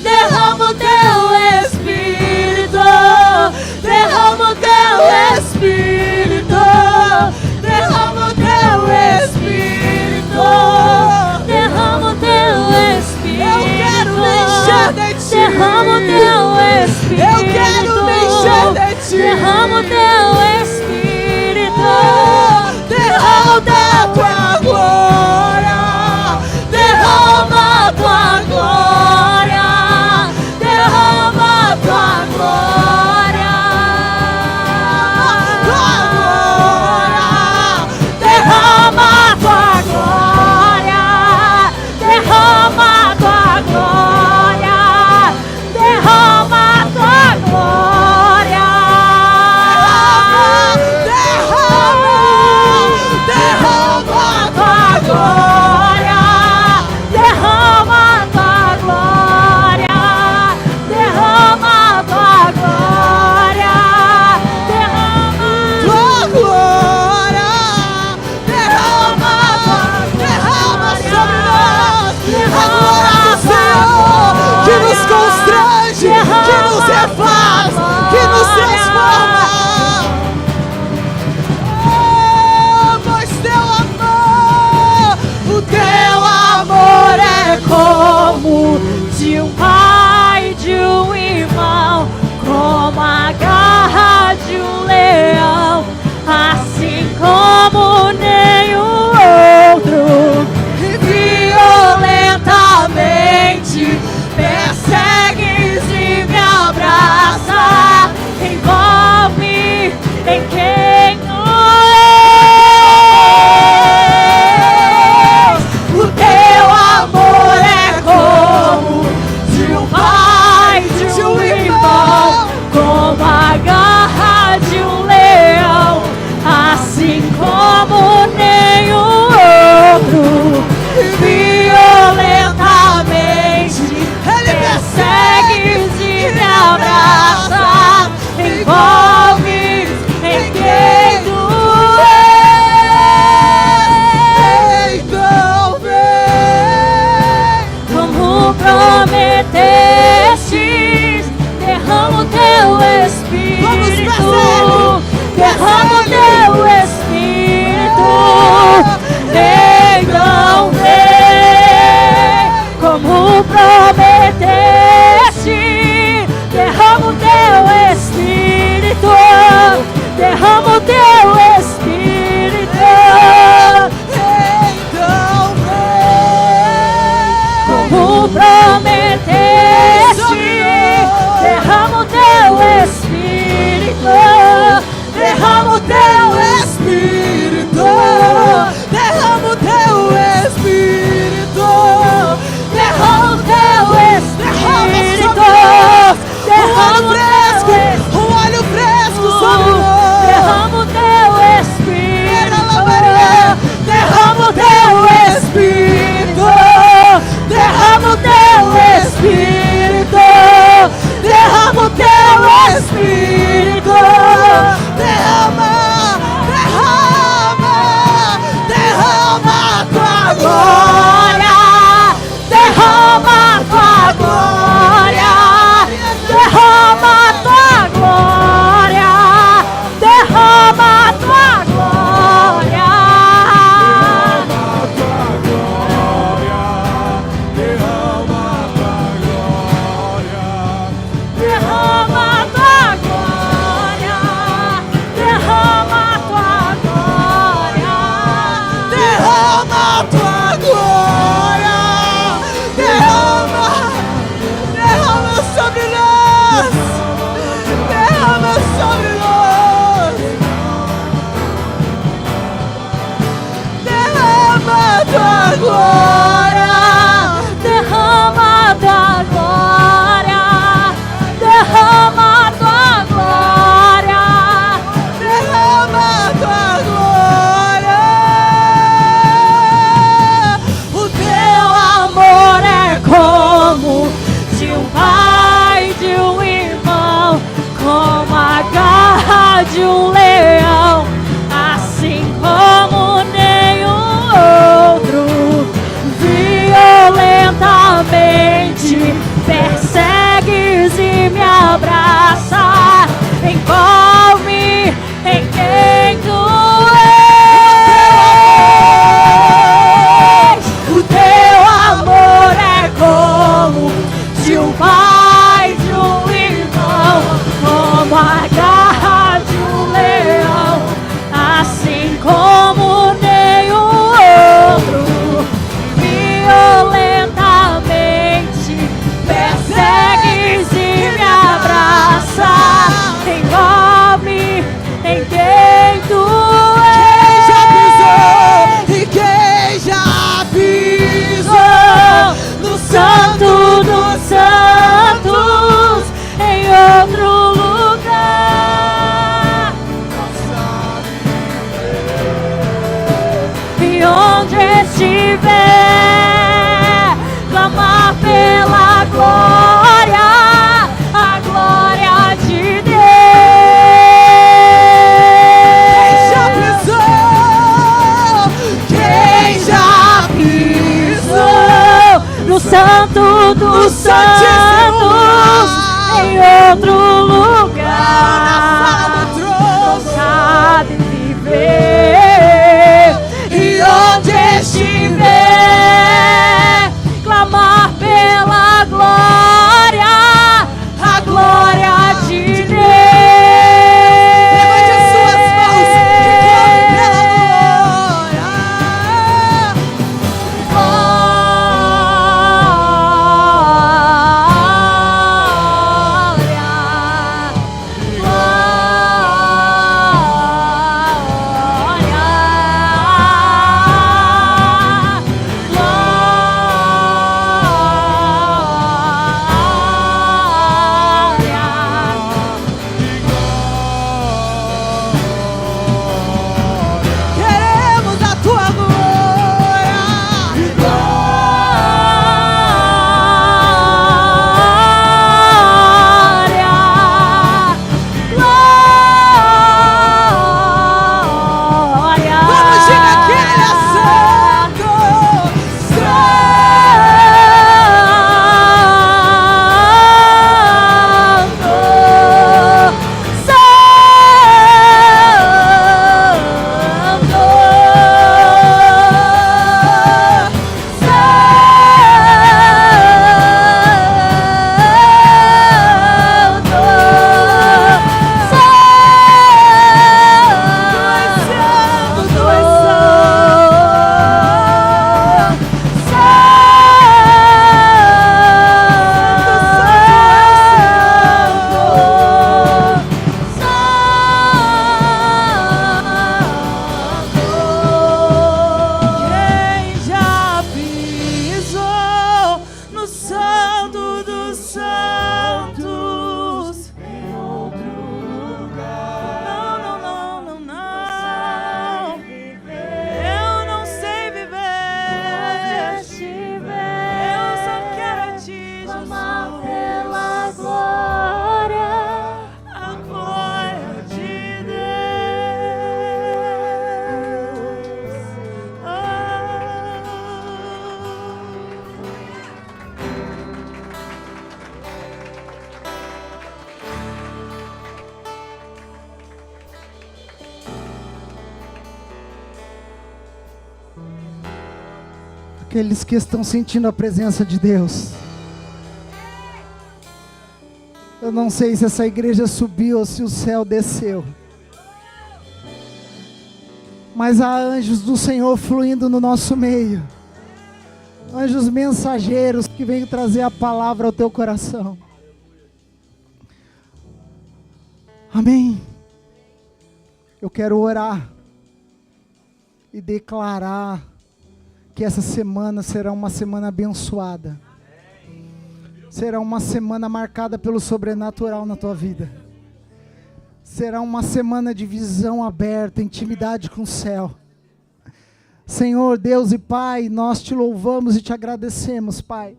derrama o teu Espírito, derrama o teu Espírito, derrama o teu Espírito, derrama o teu Espírito. Eu quero me encher de ti. Derrama o teu Espírito. Eu quero me encher de ti. Derrama o teu Espírito. Derrama da tua glória. Derrama a tua glória. Derrama a tua glória. Derrama a tua glória. Derrama a tua glória. Derrama a tua glória. Derrama a tua glória. Derrama a tua glória. Derrama a tua glória. Derrama tua glória. Derrama sobre nós a glória do Senhor que nos constrange, que nos refaz, que nos transforma. Pois teu amor, o teu amor é como de um pai, de um irmão, como a garra de um leão, assim como nenhum outro. Violentamente persegues e me abraça, envolve em quem tu és. O teu amor é como de um pai, de um irmão, como a garra de um leão, assim como nenhum outro. Violentamente ele persegues e me abraça, envolve em quem tu és. Então vem, como prometestes, derrama o teu Espírito, derrama o teu Espírito. Então vem, como prometeste, derrama o teu Espírito, derrama o teu Espírito. Então vem, como prometeste, derrama o teu Espírito, derrama o teu Espírito, derrama o teu Espírito, derrama o teu Espírito, derrama o fresco, um óleo fresco sobre nós, derrama o teu Espírito, derrama o teu Espírito, derrama o teu Espírito, derrama o teu Espírito, derrama, derrama, derrama a tua glória, derrama a tua glória, derrama a tua glória, derrama a tua glória. Derrama a tua glória, derrama a tua glória, derrama a tua glória, derrama, derrama sobre nós, derrama sobre nós. de um leão, assim como nenhum outro. Violentamente persegues e me abraça, envolve em quem tu és. O teu amor é como de um pai, de um irmão, como a garra de um leão, assim como nenhum outro. Violentamente persegues e me abraça, envolve em quem tu és. Quem já pisou no Santo dos santos, em outro lugar. E onde estiver, clamar pela glória, a glória de Deus. Quem já pisou No Santo dos santos, em outro lugar, não sabe viver. e onde Estiver, clamar pela glória, a glória de Deus. levante as suas mãos e clame pela queremos a tua glória. Vamos, diga que ele é santo. Quem já pisou no Santo dos Santos em outro lugar? Não, não, não, não, não. Eu não sei viver. Eu só quero a ti, Jesus. Pela glória, A glória de Deus. Aqueles que estão sentindo a presença de Deus. Eu não sei se essa igreja subiu ou se o céu desceu. Mas há anjos do Senhor fluindo no nosso meio. Anjos mensageiros que vêm trazer a palavra ao teu coração. Amém. Eu quero orar e declarar que essa semana será uma semana abençoada. Será uma semana marcada pelo sobrenatural na tua vida. Será uma semana de visão aberta, intimidade com o céu. Senhor, Deus e Pai, nós te louvamos e te agradecemos, Pai.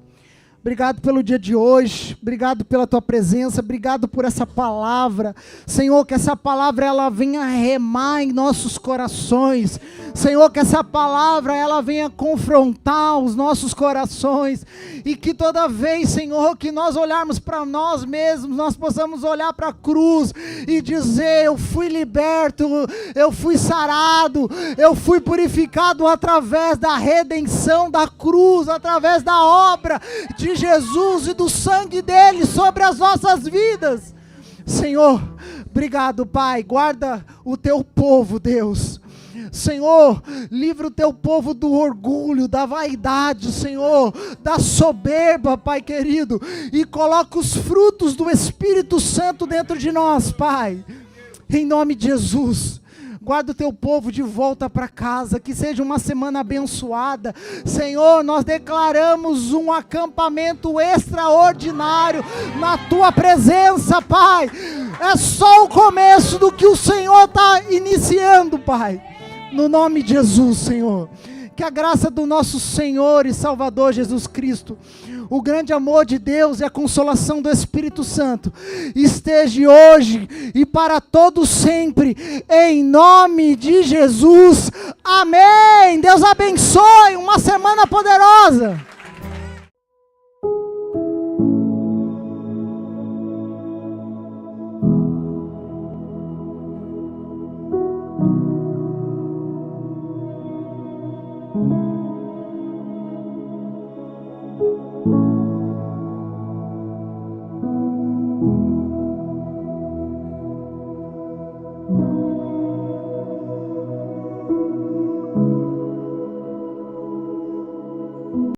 Obrigado pelo dia de hoje, obrigado pela tua presença, obrigado por essa palavra. Senhor, que essa palavra ela venha remar em nossos corações. Senhor, que essa palavra ela venha confrontar os nossos corações. E que toda vez, Senhor, que nós olharmos para nós mesmos, nós possamos olhar para a cruz e dizer: eu fui liberto, eu fui sarado, eu fui purificado através da redenção da cruz, através da obra de Jesus e do sangue dele sobre as nossas vidas. Senhor, obrigado, Pai. Guarda o teu povo, Deus. Senhor, livra o teu povo do orgulho, da vaidade, Senhor, da soberba, Pai querido, e coloca os frutos do Espírito Santo dentro de nós, Pai, em nome de Jesus. Guarda o teu povo de volta para casa, que seja uma semana abençoada. Senhor, nós declaramos um acampamento extraordinário na tua presença, Pai. É só o começo do que o Senhor está iniciando, Pai. No nome de Jesus, Senhor. Que a graça do nosso Senhor e Salvador Jesus Cristo, o grande amor de Deus e a consolação do Espírito Santo esteja hoje e para todos sempre, em nome de Jesus. Amém. Deus abençoe. Uma semana poderosa.